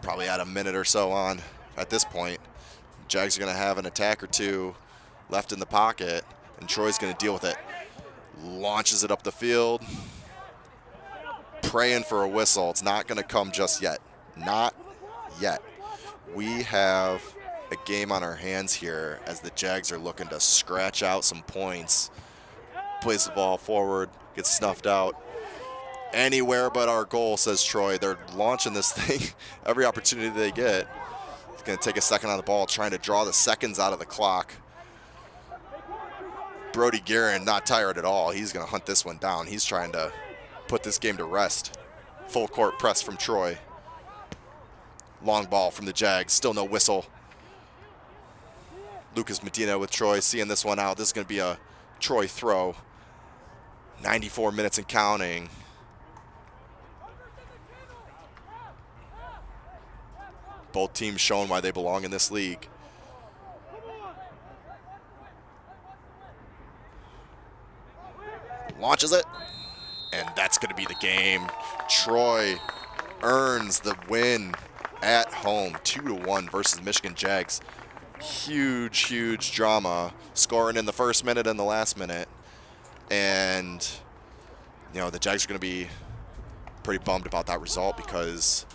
Probably add a minute or so on at this point. Jags are going to have an attack or two left in the pocket, and Troy's going to deal with it. Launches it up the field. Praying for a whistle. It's not going to come just yet. Not yet. We have a game on our hands here as the Jags are looking to scratch out some points. Plays the ball forward, gets snuffed out. Anywhere but our goal, says Troy. They're launching this thing every opportunity they get. It's going to take a second on the ball, trying to draw the seconds out of the clock. Brody Guerin not tired at all. He's going to hunt this one down. He's trying to put this game to rest. Full court press from Troy. Long ball from the Jags. Still no whistle. Lucas Medina with Troy seeing this one out. This is going to be a Troy throw. 94 minutes and counting. Both teams showing why they belong in this league. Launches it, and that's going to be the game. Troy earns the win at home, 2-1 versus Michigan Jags. Huge drama, scoring in the first minute and the last minute. And, you know, the Jags are going to be pretty bummed about that result because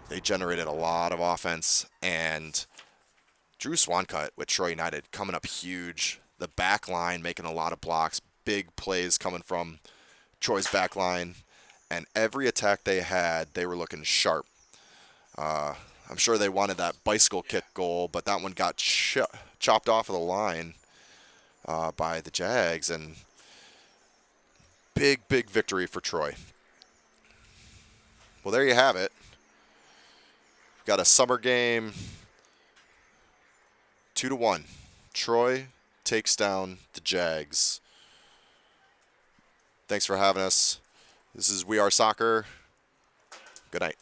they generated a lot of offense. And Drew Swancutt with Troy United coming up huge. The back line making a lot of blocks. Big plays coming from Troy's back line. And every attack they had, they were looking sharp. I'm sure they wanted that bicycle kick goal, but that one got chopped off of the line by the Jags. And big victory for Troy. Well, there you have it. We've got a summer game, 2-1. Troy takes down the Jags. Thanks for having us. This is We Are Soccer. Good night.